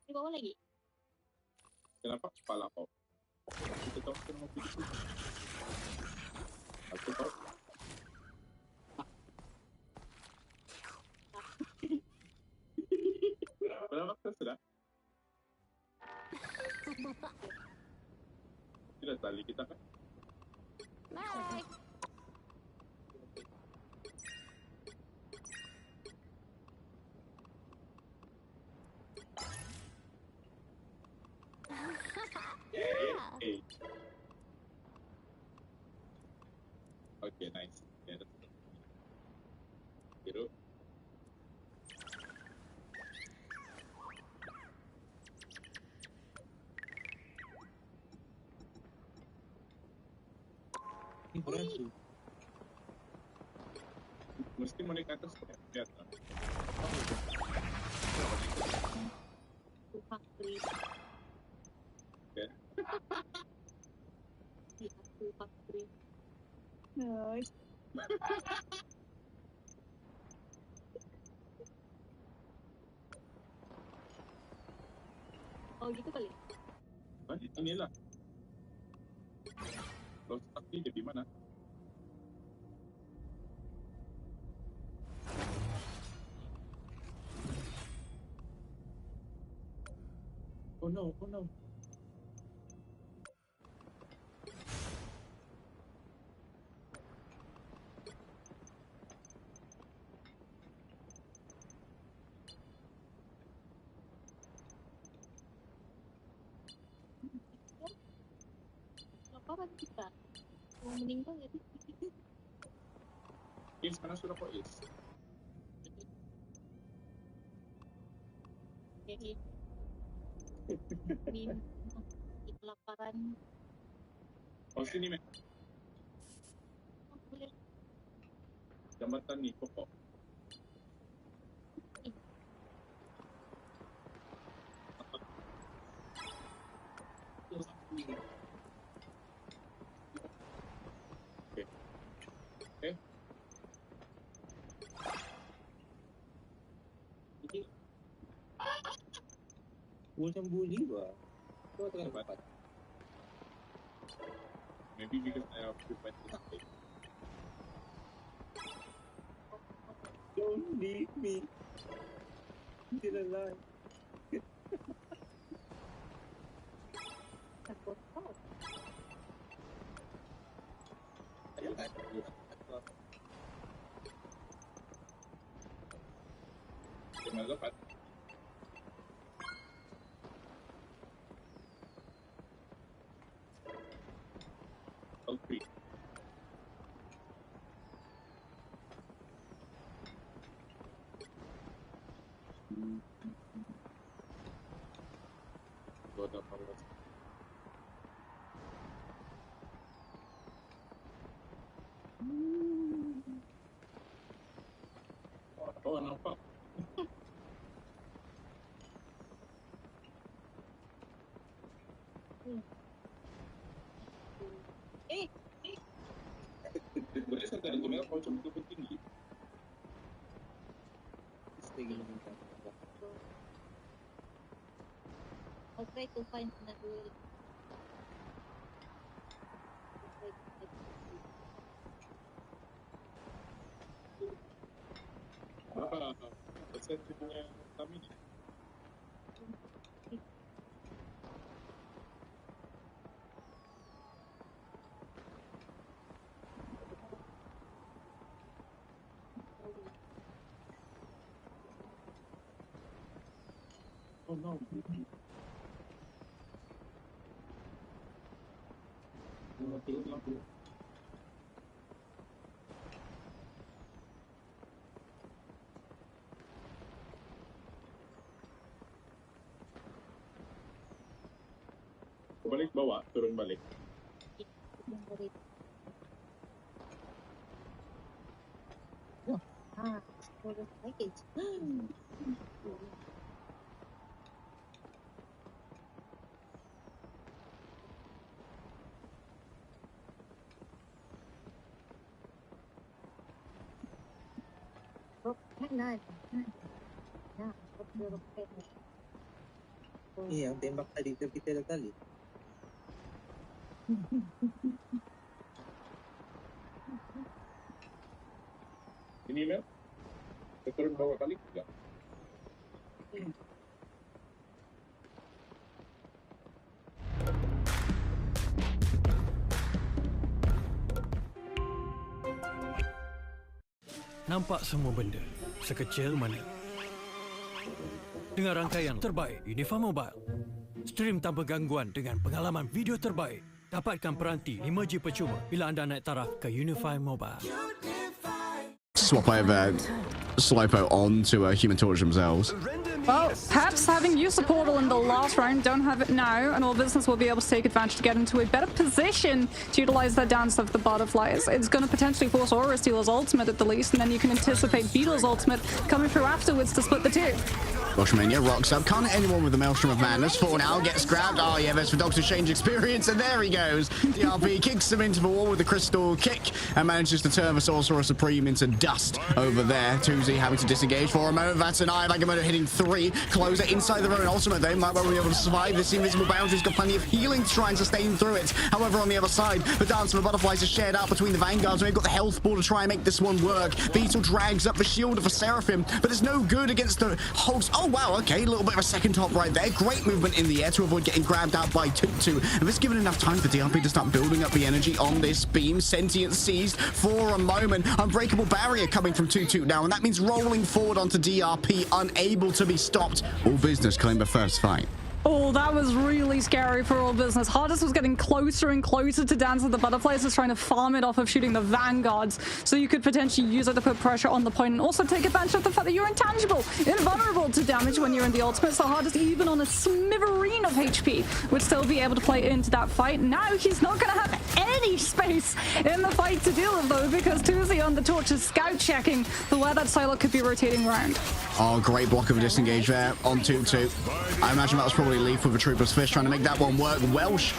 Di bawah lagi. Kenapa kepala kau? Kita tahu kita mau pilih. Aku tahu. Berapa sudah? Tidak tali kita kan? Bye. Hey. Okay, nice. Yeah, that's good. Hero. Ini berarti mesti mau naik ke atas kok kelihatan. Factory. Okay. Factory. Nice. Oh gitu kali. Inilah. Los Factory di mana? Oh no, oh no. Apa kita? Mau meninggal ya? Is mana sudah kok is? Jadi kelaparan. Oh sini men. Boleh. Jambatan nih pokok. Okay. Ini macam bully bah. Kau tengah dapat. Maybe because I have to fight this thing. Don't leave me. Still alive. Takut kau. Jangan dapat. Okay. Gua ada malas. Oh, nampak. Boleh saya tadi tu kau cukup tinggi. Stay meningkat. I'll try to find another Sensei punya stamina. Oh no. Balik bawah, turun balik. Package. Iya, ang tembak tadi terpitil kali. Ini Mel, turun bawah balik enggak? Nampak semua benda, sekecil mana. Dengan rangkaian terbaik Unify Mobile. Stream tanpa gangguan dengan pengalaman video terbaik. Dapatkan peranti 5G percuma bila anda naik taraf ke Unify Mobile. Swap over Slopo on to Human Torch themselves. Well, perhaps having used the portal in the last round, don't have it now, and all business will be able to take advantage to get into a better position to utilize that dance of the butterflies. It's going to potentially force Aura Stealer's ultimate at the least, and then you can anticipate Beetle's ultimate coming through afterwards to split the two. Boshmania rocks up. Can't hit anyone with the Maelstrom of Madness. 4 now gets grabbed. Oh yeah, there's for Doctor Change experience, and there he goes. DRP kicks him into the wall with the crystal kick and manages to turn the Sorcerer Supreme into dust over there. Tuzi having to disengage for a moment. That's an Eye Agamotto hitting 3. Closer inside their own ultimate. They might well be able to survive. This invisible boundary's got plenty of healing to try and sustain through it. However, on the other side, the Dance of the Butterflies is shared out between the Vanguards. They've got the health ball to try and make this one work. Beetle drags up the shield of a Seraphim, but it's no good against the Hulks. Oh wow, okay, a little bit of a second top right there. Great movement in the air to avoid getting grabbed out by Tutu. And this given enough time for DRP to start building up the energy on this beam. Sentient seized for a moment. Unbreakable barrier coming from Tutu now, and that means rolling forward onto DRP, unable to be stopped. All business claim the first fight. Oh, that was really scary for all business. Hardest was getting closer and closer to Dance of the Butterflies, just trying to farm it off of shooting the Vanguards, so you could potentially use it to put pressure on the point and also take advantage of the fact that you're intangible, invulnerable to damage when you're in the ultimate. So Hardest, even on a smithereene of HP, would still be able to play into that fight. Now he's not going to have any space in the fight to deal with, though, because Tuzi on the torch is scout checking for where that Psylocke could be rotating around. Oh, great block of a disengage there on Tutu. I imagine that was probably Leaf with a Trooper's Fist trying to make that one work. Welsh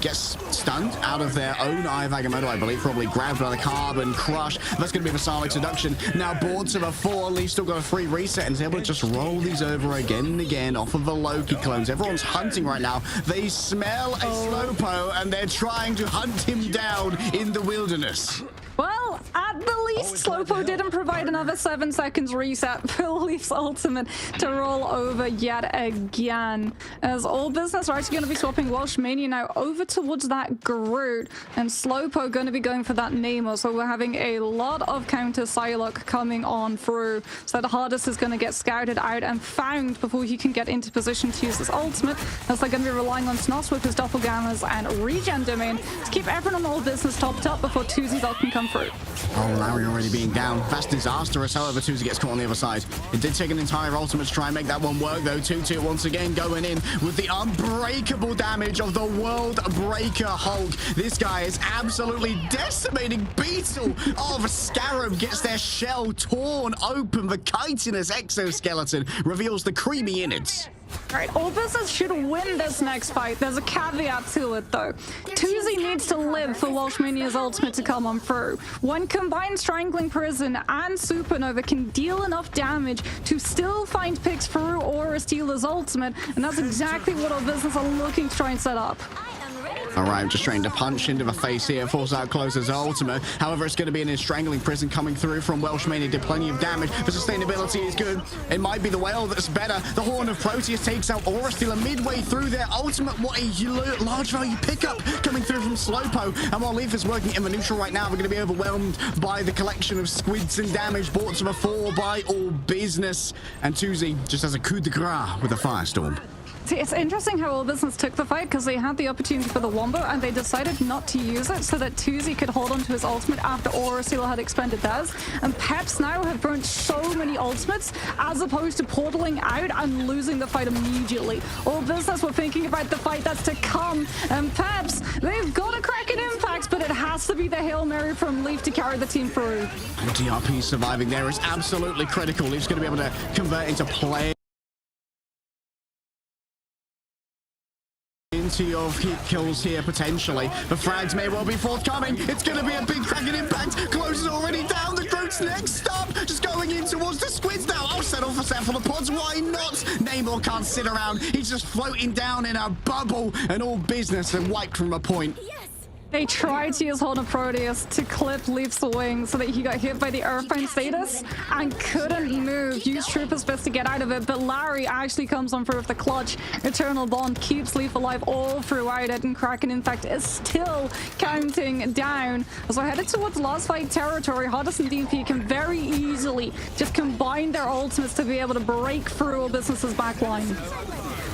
gets stunned out of their own Eye of Agamotto, I believe, probably grabbed by the Carbon Crush. That's going to be the Sonic Seduction. Now board to the 4. Leaf still got a free reset and is able to just roll these over again and again off of the Loki clones. Everyone's hunting right now. They smell a Slopo and they're trying to hunt him down in the wilderness. Well, at the least, Slopo didn't provide another 7 seconds reset for Leaf's ultimate to roll over yet again. As all business are actually going to be swapping Welsh Mania now over towards that Groot, and Slopo going to be going for that Nemo. So we're having a lot of counter Psylocke coming on through. So the Hardest is going to get scouted out and found before he can get into position to use this ultimate, as they're going to be relying on Snoss with his doppelgammers and regen domain to keep everyone on all business topped up before Tuzi's ult can come through. Oh, Larry already being down. That's disastrous. However, Tuzi gets caught on the other side. It did take an entire ultimate to try and make that one work, though. Tutu once again going in with the unbreakable damage of the World Breaker Hulk. This guy is absolutely decimating Beetle. Oh, the Scarab gets their shell torn open. The chitinous exoskeleton reveals the creamy innards. Alright, all business should win this next fight. There's a caveat to it, though. Tuzi needs to live for Welsh Mania's ultimate to come on through. One combined Strangling Prison and Supernova can deal enough damage to still find picks through Aura Stealer's ultimate, and that's exactly what all business are looking to try and set up. I am ready to All right, just trying to punch into the face here, force out Closer's ultimate. However, it's going to be an strangling prison coming through from Welshman. He did plenty of damage. The sustainability is good. It might be the whale that's better. The Horn of Proteus takes out Aura Stealer midway through their ultimate. What a large value pickup coming through from Slowpo. And while Leaf is working in the neutral right now, we're going to be overwhelmed by the collection of squids and damage brought to the fore by All Business. And Tuzi just has a coup de grace with a Firestorm. See, it's interesting how All Business took the fight because they had the opportunity for the Wombo and they decided not to use it so that Tuzi could hold on to his ultimate after Aura Stealer had expended theirs. And Peps now have burned so many ultimates as opposed to portaling out and losing the fight immediately. All Business were thinking about the fight that's to come. And Peps, they've got a cracking impact, but it has to be the Hail Mary from Leaf to carry the team through. And DRP surviving there is absolutely critical. Leaf's going to be able to convert into play. Of heat kills here potentially. The frags may well be forthcoming. It's going to be a big cracking impact. Close is already down. The Groot's next stop. Just going in towards the squids now. I'll settle for set for the pods. Why not? Namor can't sit around. He's just floating down in a bubble and All Business and wiped from a point. They tried to use Horn of Proteus to clip Leaf's wing so that he got hit by the Earthbound status and couldn't move. Used Trooper's Fist to get out of it, but Larry actually comes on through with the clutch. Eternal Bond keeps Leaf alive all throughout it, and Kraken, in fact, is still counting down. As we're headed towards last fight territory, Hardest and DP can very easily just combine their ultimates to be able to break through All Business's backline.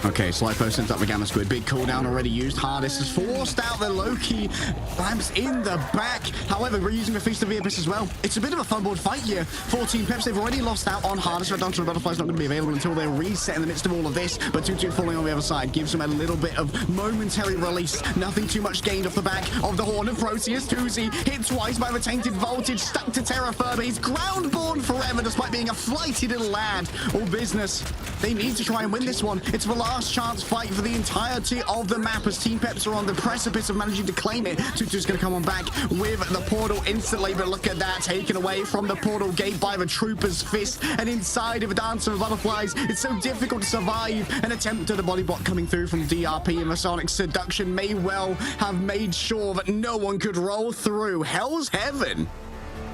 Okay, Slipo sends up the Gamma Squid. Big cooldown already used. Hardest has forced out the Loki. Lamps in the back. However, we're using the Feast of the Abyss as well. It's a bit of a fun board fight here. 14 Peps, they've already lost out on Hardest. Red Dancer and Butterfly's not going to be available until they're reset in the midst of all of this. But 2-2 falling on the other side gives them a little bit of momentary release. Nothing too much gained off the back of the Horn of Proteus. Tuzi hit twice by the Tainted Voltage, stuck to Terra Firma. He's ground-born forever despite being a flighty little lad. All Business, they need to try and win this one. It's the last chance fight for the entirety of the map as Team Peps are on the precipice of managing to claim it. Tutu's going to come on back with the portal instantly, but look at that, taken away from the portal gate by the Trooper's Fist, and inside of a Dancer of Butterflies, it's so difficult to survive. An attempt at a body block coming through from DRP, and the Sonic Seduction may well have made sure that no one could roll through. Hell's Heaven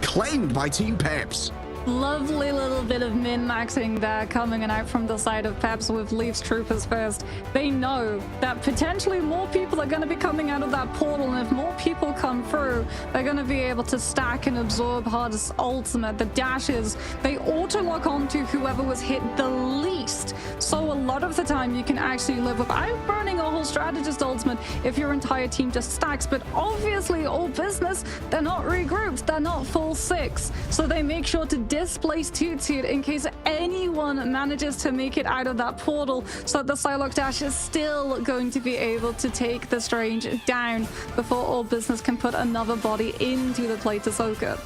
claimed by Team Peps. Lovely little bit of min-maxing there coming out from the side of Peps with Leaf's Troopers first. They know that potentially more people are going to be coming out of that portal, and if more people come through, they're going to be able to stack and absorb Hardest ultimate. The dashes, they auto-lock onto whoever was hit the least. So a lot of the time you can actually live without burning a whole strategist ultimate if your entire team just stacks. But obviously All Business, they're not regrouped, they're not full six. So they make sure to displace Toot Toot in case anyone manages to make it out of that portal, so that the Psylocke dash is still going to be able to take the Strange down before All Business can put another body into the play to soak it.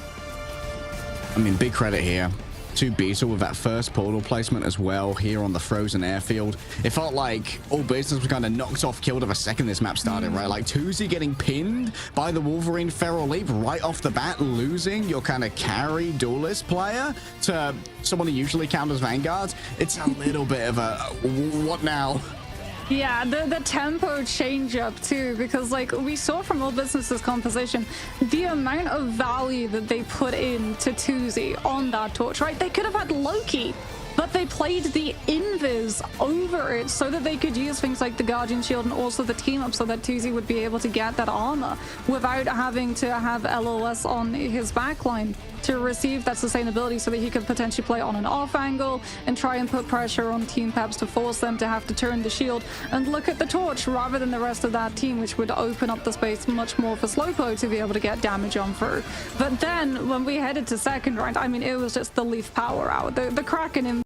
I mean, big credit here to Beetle with that first portal placement as well here on the frozen airfield. It felt like All Business was kind of knocked off kilter the second this map started, right? Like Tuzi getting pinned by the Wolverine Feral Leap right off the bat, losing your kind of carry duelist player to someone who usually counters Vanguards. It's a little bit of a what now? Yeah, the tempo change up too, because like we saw from All Business's composition, the amount of value that they put into Tuzi on that torch, right? They could have had Loki, but they played the invis over it so that they could use things like the Guardian Shield and also the team up so that Tuzi would be able to get that armor without having to have LOS on his backline to receive that sustainability, so that he could potentially play on an off angle and try and put pressure on Team Peps to force them to have to turn the shield and look at the torch rather than the rest of that team, which would open up the space much more for Slowpo to be able to get damage on through. But then when we headed to second round, I mean, it was just the Leaf power out. The Kraken in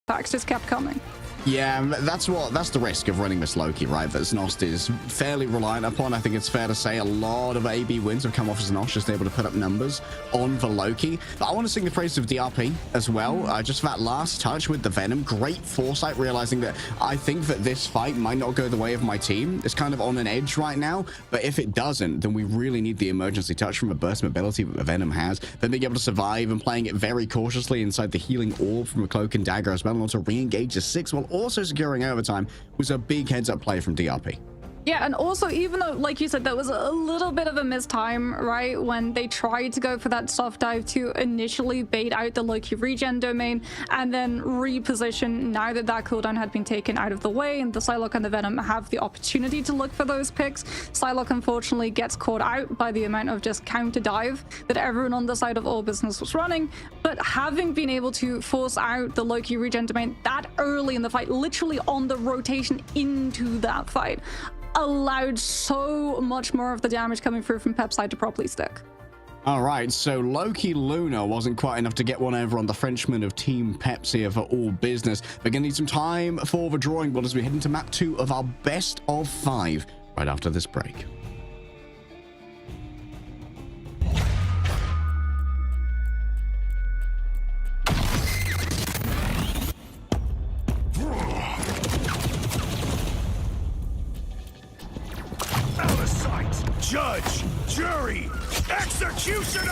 packs just kept coming. Yeah, that's the risk of running this Loki, right? That Znost is fairly reliant upon. I think it's fair to say a lot of AB wins have come off as Znost just able to put up numbers on the Loki. But I want to sing the praise of DRP as well. Just that last touch with the Venom, great foresight, realizing that I think that this fight might not go the way of my team. It's kind of on an edge right now, but if it doesn't, then we really need the emergency touch from a burst mobility that the Venom has. Then being able to survive and playing it very cautiously inside the healing orb from a Cloak and Dagger as well, and also re-engage the 6 while also securing overtime was a big heads-up play from DRP. Yeah, and also, even though, like you said, that was a little bit of a missed time, right? When they tried to go for that soft dive to initially bait out the Loki regen domain and then reposition now that that cooldown had been taken out of the way and the Psylocke and the Venom have the opportunity to look for those picks. Psylocke unfortunately gets caught out by the amount of just counter dive that everyone on the side of All Business was running. But having been able to force out the Loki regen domain that early in the fight, literally on the rotation into that fight, allowed so much more of the damage coming through from Pep's side to properly stick. All right, so Loki Luna wasn't quite enough to get one over on the Frenchman of Team Pepsi for All Business. We're going to need some time for the drawing board as we head into map 2 of our best of 5 right after this break. Out of sight! Judge! Jury! Executioner!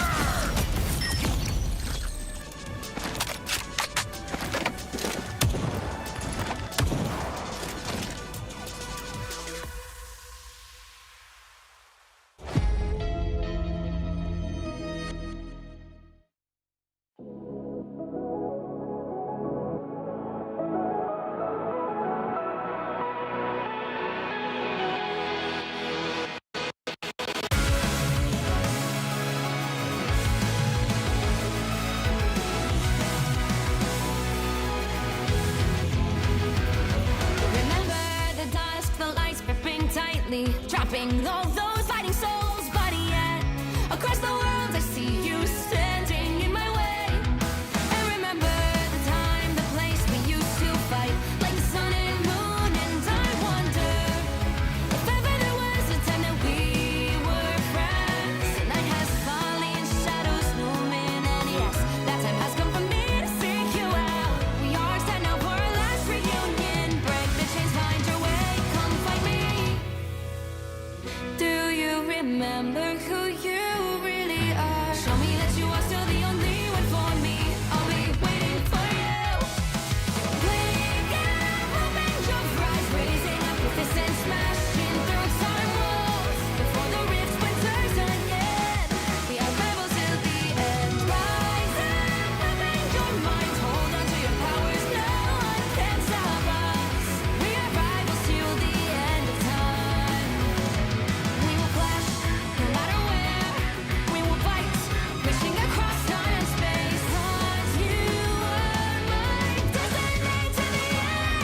Trapping all those fighting souls, but yet across the world I see you standing in my way. And remember the time, the place we used to fight, like the sun and moon, and I wonder if ever there was a time that we were friends. The night has fallen, shadows looming, and yes, that time has come for me to seek you out. We are set now for our last reunion. Break the chains, find your way, come find me. Do you remember who you really are? Show me that you are still the only one for me. I'll be waiting for you. Wake up, open your eyes, raising up your fists and smashing through time walls. Before the rift splinters again, we are rebels till the end. Rise up, open your mind, hold on to your powers. No one can stop us. We are rivals till the end of time. We will clash, no matter where. We will fight, reaching across time and space. 'Cause you are my destiny to the end.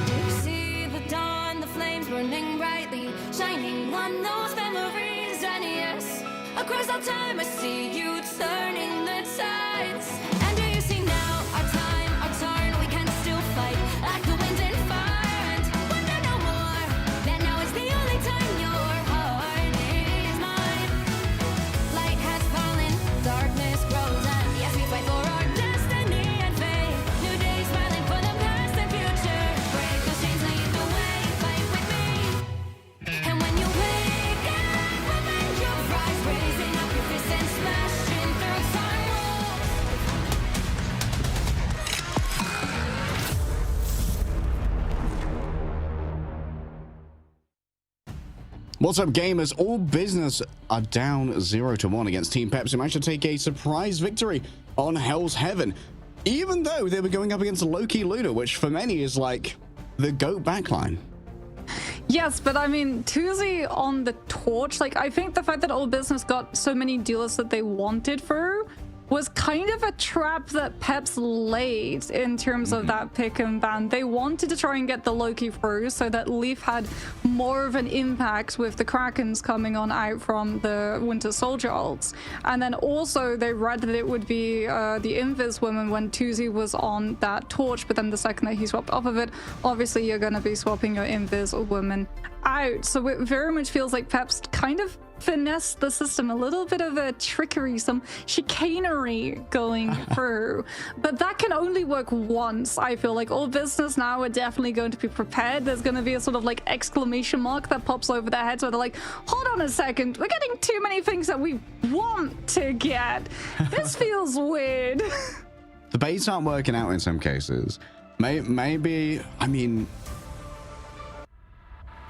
You see the dawn, the flames burning brightly, shining on those memories. And yes, across all time I see you turning the tides. And do you see now our time, our turn? We can still fight like the wind and fire, and wonder no more that now is the only time your heart is mine. Light has fallen, darkness grows, and yes, we fight for our destiny and fate. New days smiling for the past and future. Break those chains, lead the way, fight with me. And when you wake up, open your eyes, raising up your fists and smashing through time walls. What's up, gamers? All Business are down 0-1 against Team Pepsi. Managed to take a surprise victory on Hell's Heaven, even though they were going up against Loki Luna, which for many is like the GOAT backline. Yes, but I mean, Tuesday on the torch, like, I think the fact that All Business got so many dealers that they wanted through was kind of a trap that Peps laid in terms of that pick and ban. They wanted to try and get the Loki through so that Leaf had more of an impact with the Krakens coming on out from the Winter Soldier ults. And then also they read that it would be the Invis woman when Tuesday was on that torch, but then the second that he swapped off of it, obviously you're going to be swapping your Invis woman out. So it very much feels like Peps kind of finesse the system, a little bit of a trickery, some chicanery going through. But that can only work once. I feel like all business now are definitely going to be prepared. There's going to be a sort of like exclamation mark that pops over their heads where they're like, hold on a second, we're getting too many things that we want to get. This feels weird. The baits aren't working out in some cases. Maybe, I mean,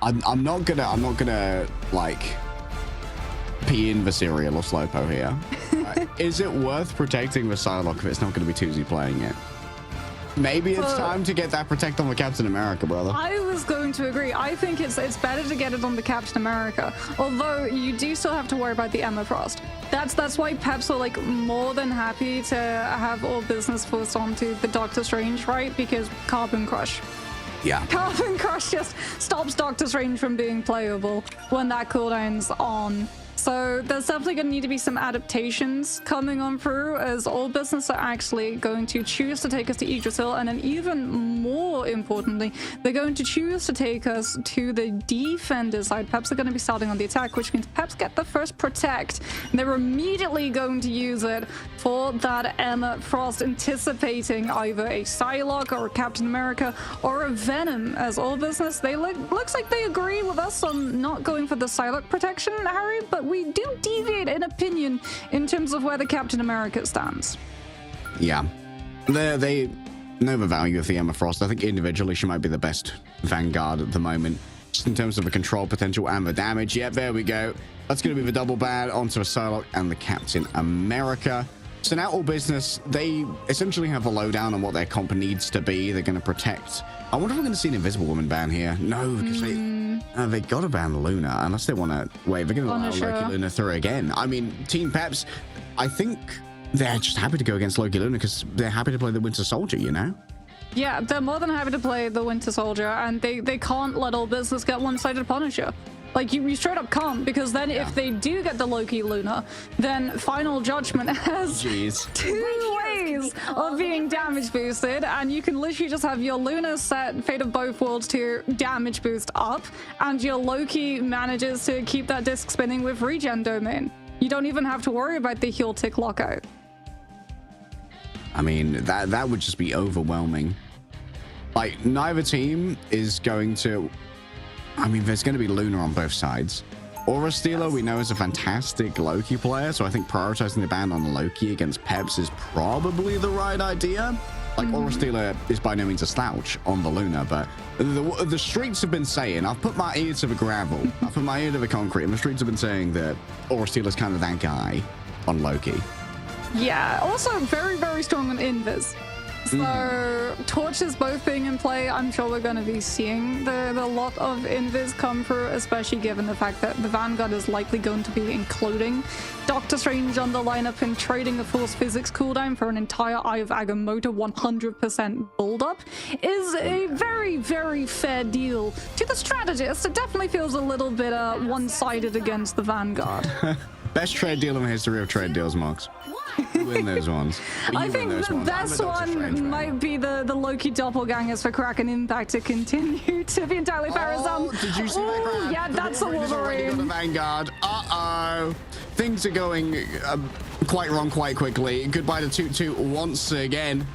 I'm not gonna like pee in the cereal or Slowpo here. Is it worth protecting the Psylocke if it's not going to be Tuesday playing it? Maybe it's time to get that protect on the Captain America, brother. I was going to agree. I think it's better to get it on the Captain America. Although you do still have to worry about the Emma Frost. That's why Peps are like more than happy to have all business forced onto the Doctor Strange, right? Because Carbon Crush. Yeah. Carbon Crush just stops Doctor Strange from being playable when that cooldown's on. So there's definitely going to need to be some adaptations coming on through, as all business are actually going to choose to take us to Yggdrasil, and then even more importantly, they're going to choose to take us to the defender side. Peps are going to be starting on the attack, which means Peps get the first protect, and they're immediately going to use it for that Emma Frost, anticipating either a Psylocke or a Captain America or a Venom. As all business, they looks like they agree with us on not going for the Psylocke protection, Harry, but we do deviate in opinion in terms of where the Captain America stands. Yeah. They know the value of the Emma Frost. I think individually she might be the best Vanguard at the moment. Just in terms of the control potential and the damage. Yep, there we go. That's going to be the double ban onto a Psylocke and the Captain America. So now all business, they essentially have a lowdown on what their comp needs to be. They're going to protect. I wonder if we're going to see an Invisible Woman ban here. No, because they got to ban Luna unless they want to. Wait, they're going to allow Loki Luna through again. I mean, Team Peps, I think they're just happy to go against Loki Luna because they're happy to play the Winter Soldier, you know? Yeah, they're more than happy to play the Winter Soldier, and they can't let all business get one-sided Punisher. Like, you straight up can't, because then if they do get the Loki Luna, then Final Judgment has two ways of being damage boosted, and you can literally just have your Luna set Fate of Both Worlds to damage boost up, and your Loki manages to keep that disc spinning with regen domain. You don't even have to worry about the heal tick lockout. I mean, that would just be overwhelming. Like, neither team is going to... I mean, there's going to be Luna on both sides. Aura Stealer, we know, is a fantastic Loki player, so I think prioritizing the ban on Loki against Peps is probably the right idea. Like, Aura Stealer is by no means a slouch on the Luna, but the streets have been saying, I've put my ear to the gravel, I've put my ear to the concrete, and the streets have been saying that Aura Stealer's kind of that guy on Loki. Yeah, also very, very strong on Invis. So torches both being in play, I'm sure we're going to be seeing the lot of Invis come through, especially given the fact that the Vanguard is likely going to be including Doctor Strange on the lineup and trading a Force Physics cooldown for an entire Eye of Agamotto 100% build-up is a very, very fair deal to the strategist. It definitely feels a little bit one-sided against the Vanguard. Best trade deal in the history of trade deals, Marks. You win those ones. I think the best one might be the Loki doppelgangers for Kraken Impact to continue to be entirely fair. Did you see that grab? Yeah, that's a Wolverine. Got a Vanguard. Uh-oh. Things are going quite wrong quite quickly. Goodbye to Toot Toot once again.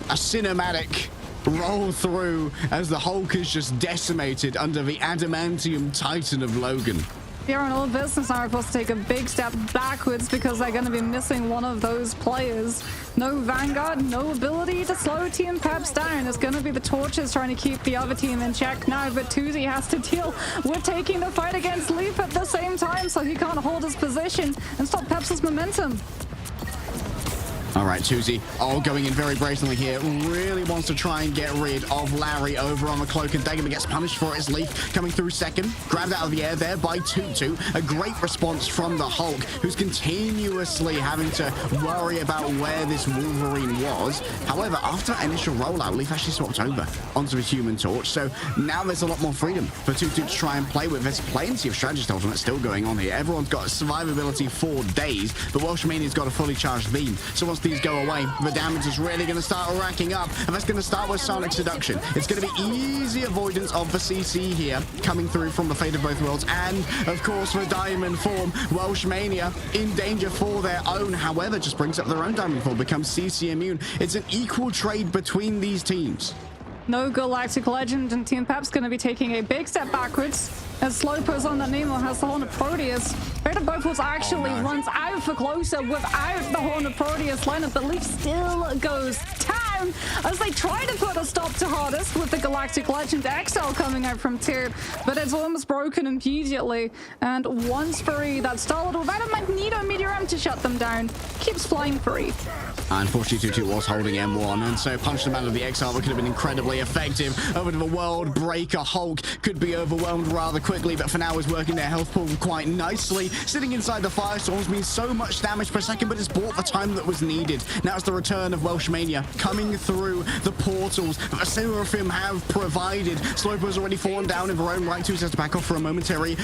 A cinematic roll through as the Hulk is just decimated under the adamantium titan of Logan. Here on all business are supposed to take a big step backwards because they're going to be missing one of those players. No Vanguard, no ability to slow Team Peps down. It's going to be the Torches trying to keep the other team in check now, but Tuzi has to deal with taking the fight against Leaf at the same time, so he can't hold his position and stop Peps' momentum. All right, Tuzi, going in very brazenly here. Really wants to try and get rid of Larry over on the Cloak and Dagger, but gets punished for it as Leaf coming through second. Grabbed out of the air there by Tutu. A great response from the Hulk, who's continuously having to worry about where this Wolverine was. However, after that initial rollout, Leaf actually swapped over onto the Human Torch, so now there's a lot more freedom for Tutu to try and play with. There's plenty of strategy ultimate still going on here. Everyone's got survivability for days, but Welshmania's got a fully charged beam, so once Frosties go away, the damage is really going to start racking up, and that's going to start with Sonic Seduction. It's going to be easy avoidance of the CC here, coming through from the Fate of Both Worlds, and of course for Diamond Form, Welsh Mania in danger for their own. However, just brings up their own Diamond Form, becomes CC immune. It's an equal trade between these teams. No Galactic Legend, and Team Pep's going to be taking a big step backwards as Slowpo's on that Nemo has the Horn of Proteus. Fate of Both Worlds actually runs out for closer without the Horn of Proteus lineup, but Leaf still goes down as they try to put a stop to Hardest with the Galactic Legend XL coming out from tier, but it's almost broken immediately. And once free, that Starlord without a Magneto Meteor M to shut them down keeps flying free. Unfortunately, 2-2 was holding M1, and so punch them out of the XR could have been incredibly effective. Over to the World Breaker. Hulk could be overwhelmed rather quickly, but for now is working their health pool quite nicely. Sitting inside the Firestorms means so much damage per second, but it's bought the time that was needed. Now it's the return of Welsh Mania coming through the portals that Seraphim have provided. Slowpo's already fallen down in their own right. 2 sets to back off for a momentary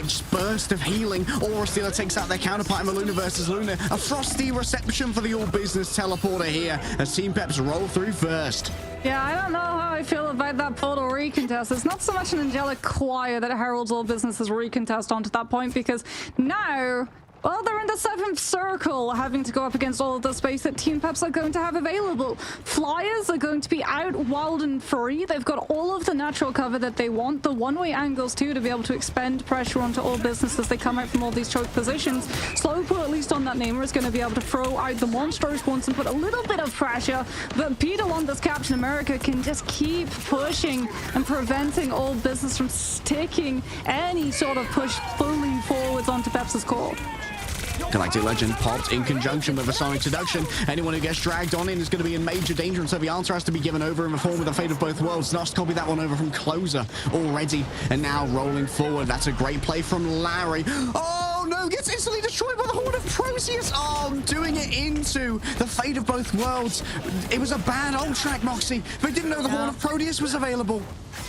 just burst of healing. Aura Stealer takes out their counterpart in the Luna versus Luna. A Frosty reception for the All Business teleporter here as Team Peps roll through first. Yeah, I don't know how I feel about that portal recontest. It's not so much an angelic choir that heralds all businesses recontest onto that point, because now, well, they're in the 7th circle, having to go up against all of the space that Team Peps are going to have available. Flyers are going to be out wild and free. They've got all of the natural cover that they want. The one-way angles, too, to be able to expend pressure onto all business as they come out from all these choke positions. Slowpoke, at least on that Namer, is going to be able to throw out the Monstrous once and put a little bit of pressure. But Beetle on this Captain America can just keep pushing and preventing all business from sticking any sort of push fully forwards onto Peps' core. Galactic Legend popped in conjunction with a Sonic Seduction. Anyone who gets dragged on in is going to be in major danger, and so the answer has to be given over in the form of the Fate of Both Worlds. Nice to copy that one over from Closer already, and now rolling forward. That's a great play from Larry. Oh no, gets instantly destroyed by the Horn of Proteus. Oh, doing it into the Fate of Both Worlds. It was a bad ult track, Moxie. They didn't know the Horn of Proteus was available.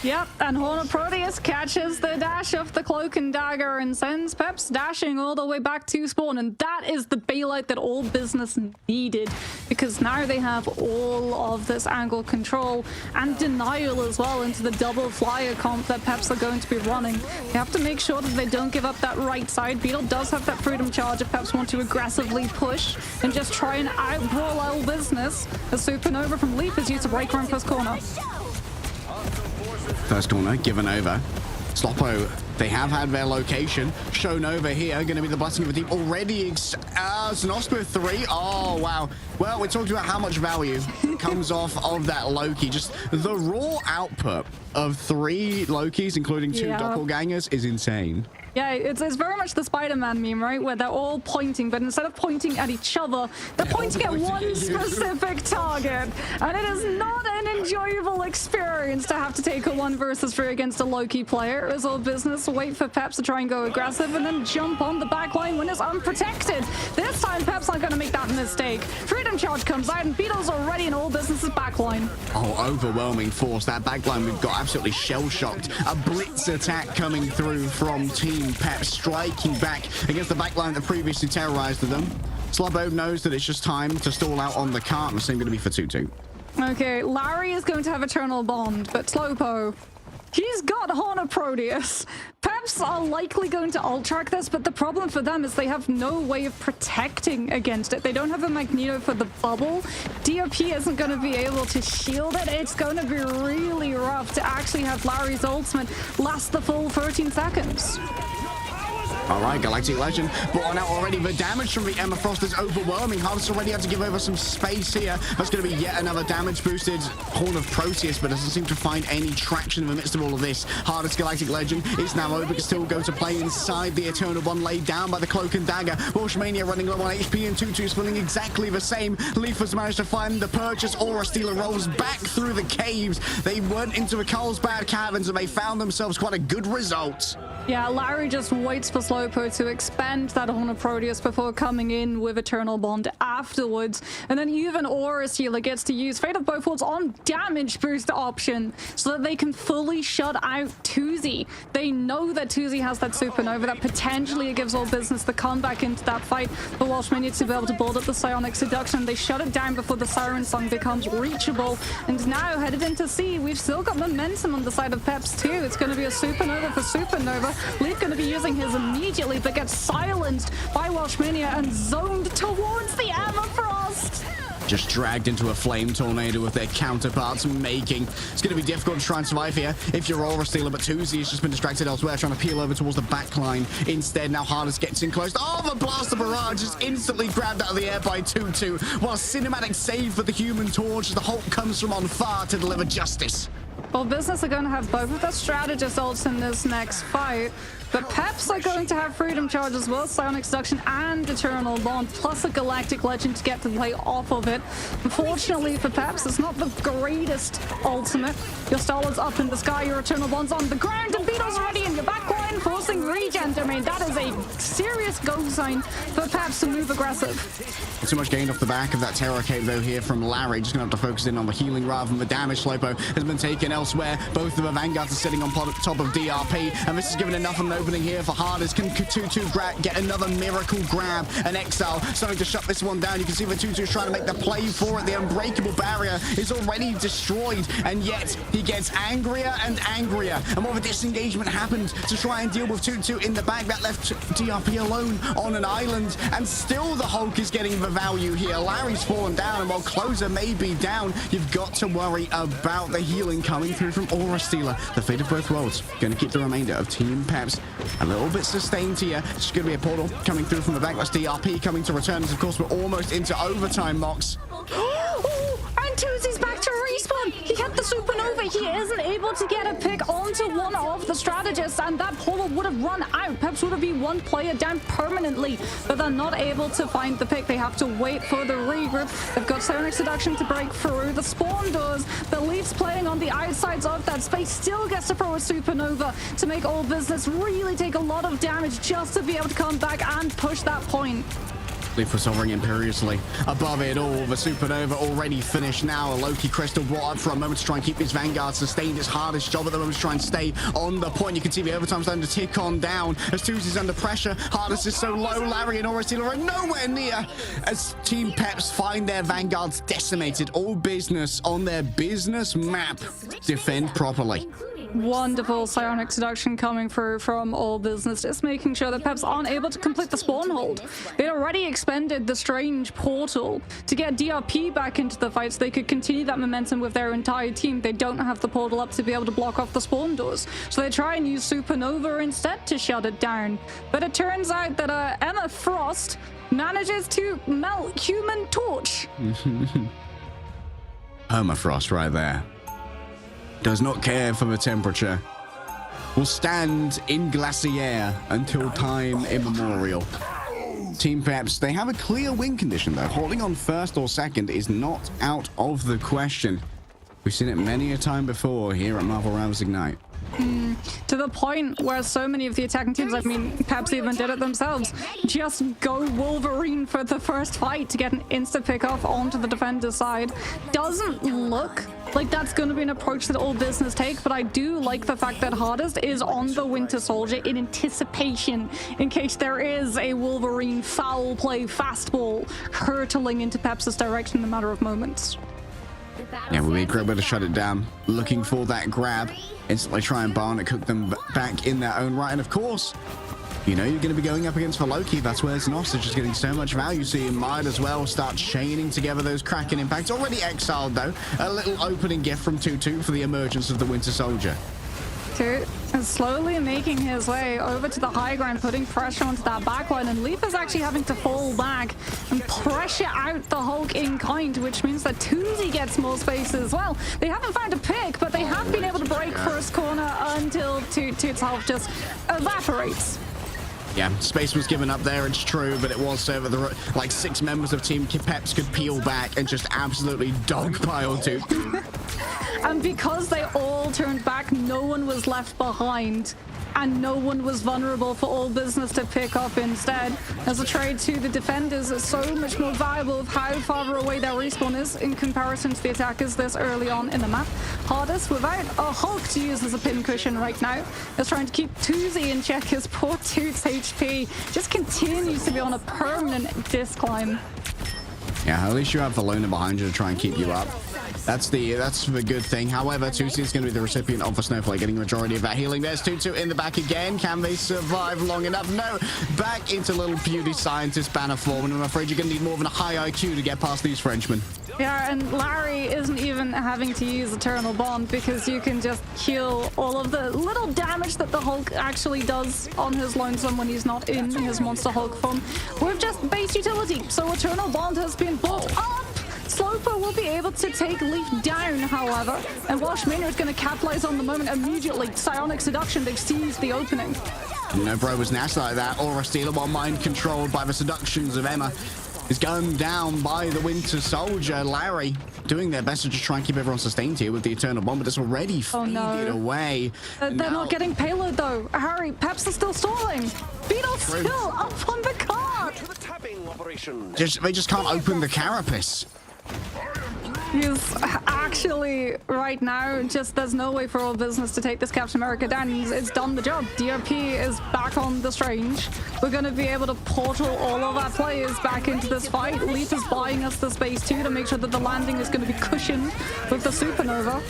Yep, and Horn of Proteus catches the dash of the Cloak and Dagger and sends Peps dashing all the way back to spawn, and that is the bailout that all business needed, because now they have all of this angle control and denial as well into the double flyer comp that Peps are going to be running. You have to make sure that they don't give up that right side. Beetle does have that freedom charge if Peps want to aggressively push and just try and out-brawl all business. A Supernova from Leaf is used to break around first corner. First corner given over. Sloppo, they have had their location shown over here. Going to be the blessing of the team already. Znospo 3. Oh, wow. Well, we're talking about how much value comes off of that Loki. Just the raw output of 3 Lokis, including 2 doppelgangers, is insane. Yeah, it's very much the Spider-Man meme, right? Where they're all pointing, but instead of pointing at each other, they're pointing at one specific target. And it is not an enjoyable experience to have to take a 1 versus 3 against a Loki player. It was all business. Wait for Peps to try and go aggressive and then jump on the backline when it's unprotected. This time, Peps not going to make that mistake. Freedom Charge comes out and Beetle's already in all business's backline. Oh, overwhelming force. That backline, we've got absolutely shell-shocked. A blitz attack coming through from Team Pep, striking back against the backline that previously terrorized them. Slobbo knows that it's just time to stall out on the cart, and the same going to be for 2-2. Okay, Larry is going to have Eternal Bond, but Slowpo, he's got Horn of Proteus. Peps are likely going to ult track this, but the problem for them is they have no way of protecting against it. They don't have a Magneto for the bubble. DOP isn't going to be able to shield it. It's going to be really rough to actually have Larry's ultimate last the full 13 seconds. All right, Galactic Legend brought on out already. The damage from the Emma Frost is overwhelming. Hardest already had to give over some space here. That's going to be yet another damage-boosted Horn of Proteus, but doesn't seem to find any traction in the midst of all of this. Hardest Galactic Legend is now over. Can still go to play inside the Eternal Bond laid down by the Cloak and Dagger. Welsh Mania running low on HP, and 2-2 spilling exactly the same. Leaf has managed to find the purchase. Aura Stealer rolls back through the caves. They went into a Carlsbad Caverns, and they found themselves quite a good result. Yeah, Larry just waits for Slowpo to expend that Honor Proteus before coming in with Eternal Bond afterwards. And then even Aura Sealer gets to use Fate of Both Worlds on damage boost option so that they can fully shut out Tuzi. They know that Tuzi has that Supernova, that potentially it gives all business to come back into that fight for Welshmania to be able to build up the Psionic Seduction. They shut it down before the Siren Song becomes reachable. And now headed into C, we've still got momentum on the side of Peps too. It's going to be a Supernova for Supernova. Leaf going to be using his immediately, but gets silenced by Welshmania and zoned towards the Everfrost. Just dragged into a flame tornado with their counterparts making. It's going to be difficult to try and survive here if you're Aura Stealer, but Tuzi has just been distracted elsewhere, trying to peel over towards the back line. Instead, now Hardest gets in close. Oh, the Blaster Barrage is instantly grabbed out of the air by Tutu, while cinematic save for the Human Torch as the Hulk comes from on far to deliver justice. Well, Business are going to have both of their strategist ults in this next fight, but Peps are going to have Freedom Charge as well, Psionic Seduction and Eternal Bond, plus a Galactic Legend to get to play off of it. Unfortunately for Peps, it's not the greatest ultimate. Your Starlord's up in the sky, your Eternal Bond's on the ground, and Beetle's ready in your backline, forcing regen domain. That is a serious go sign for Peps to move aggressive. Too much gained off the back of that Terror Cape, though, here from Larry. Just going to have to focus in on the healing rather than the damage. Slowpo has been taken elsewhere. Both of the Vanguards are sitting on top of DRP, and this is giving enough of an opening here for Hardest. Can Tutu get another miracle grab? An Exile starting to shut this one down. You can see the Tutu is trying to make the play for it. The unbreakable barrier is already destroyed, and yet he gets angrier and angrier. And more of a disengagement happened to try and deal with Tutu in the back. That left DRP alone on an island, and still the Hulk is getting the value here. Larry's fallen down, and while Closer may be down, you've got to worry about the healing coming through from Aura Stealer. The Fate of Both Worlds going to keep the remainder of Team Peps a little bit sustained here. It's going to be a portal coming through from the back. That's DRP coming to return. As of course, we're almost into overtime, Mox. And Tuzi's back to respawn. He had the Supernova. He isn't able to get a pick onto one of the strategists, and that portal would have run out. Peps would have been one player down permanently, but they're not able to find the pick. They have to wait for the regroup. They've got Psionic Seduction to break through the spawn doors. The Leafs playing on the outsides of that space still gets to throw a Supernova to make all business really take a lot of damage just to be able to come back and push that point. Leaf was hovering imperiously above it all. The Supernova already finished now. A Loki Crystal brought up for a moment to try and keep his Vanguard sustained. His hardest job at the moment to try and stay on the point. You can see the overtime starting to tick on down as Tuzi's under pressure. Hardest is so low. Larry and Aura Stealer are nowhere near as Team Peps find their Vanguards decimated. All business on their business map. Defend properly. Wonderful Psionic Seduction coming through from All Business, just making sure that Peps aren't able to complete the spawn hold. They already expended the strange portal to get DRP back into the fight so they could continue that momentum with their entire team. They don't have the portal up to be able to block off the spawn doors, so they try and use Supernova instead to shut it down. But it turns out that Emma Frost manages to melt Human Torch. Permafrost right there. Does not care for the temperature. Will stand in glacier until time immemorial. Team Peps, they have a clear win condition though. Holding on first or second is not out of the question. We've seen it many a time before here at Marvel Rivals Ignite. To the point where so many of the attacking teams, I mean, Peps even did it themselves, just go Wolverine for the first fight to get an insta pick off onto the defender's side. Doesn't look like that's going to be an approach that All Business take, but I do like the fact that Hardest is on the Winter Soldier in anticipation in case there is a Wolverine foul play fastball hurtling into Peps' direction in a matter of moments. Yeah, we'll be a great way to shut it down. Looking for that grab. Instantly try and Barnet cook them back in their own right. And of course, you know you're going to be going up against for Loki. That's where Xenos is getting so much value. So you might as well start chaining together those Kraken impacts. Already exiled though. A little opening gift from Tutu for the emergence of the Winter Soldier. Toot is slowly making his way over to the high ground, putting pressure onto that backline, and Leaf is actually having to fall back and pressure out the Hulk in kind, which means that Tuzi gets more space as well. They haven't found a pick, but they have been able to break first corner until Toot's health just evaporates. Yeah, space was given up there, it's true, but it was so that the like 6 members of Team Peps could peel back and just absolutely dogpile Toot. And because they all turned back, no one was left behind. and no one was vulnerable for all business to pick up instead. As a trade to the defenders is so much more viable of how far away their respawn is in comparison to the attackers this early on in the map. Hardest, without a Hulk to use as a pincushion right now, is trying to keep Tuzi in check as poor Toot's HP just continues to be on a permanent disclimb. Yeah, at least you have Valona behind you to try and keep you up. That's the good thing. However, Tusi is going to be the recipient of a snowflake, getting the majority of that healing. There's Tutu in the back again. Can they survive long enough? No. Back into little beauty scientist banner form, and I'm afraid you're going to need more of a high IQ to get past these Frenchmen. Yeah, and Larry isn't even having to use Eternal Bond because you can just heal all of the little damage that the Hulk actually does on his lonesome when he's not in his Monster Hulk form with just base utility. So Eternal Bond has been built up. Sloper will be able to take Leaf down, however, and Welsh Mania is going to capitalize on the moment immediately. Psionic Seduction, they've seized the opening. No bro was nasty like that. Aura Stealer, while mind controlled by the seductions of Emma, is gunned down by the Winter Soldier. Larry doing their best to just try and keep everyone sustained here with the Eternal Bomb, but it's already faded away. They're not getting payload though. Harry, Peps are still stalling. Beetle's still up on the card. They just can't open the carapace. He's actually, right now, just there's no way for all business to take this Captain America down. It's done the job. DRP is back on the Strange. We're going to be able to portal all of our players back into this fight. Leaf is buying us the space too to make sure that the landing is going to be cushioned with the Supernova.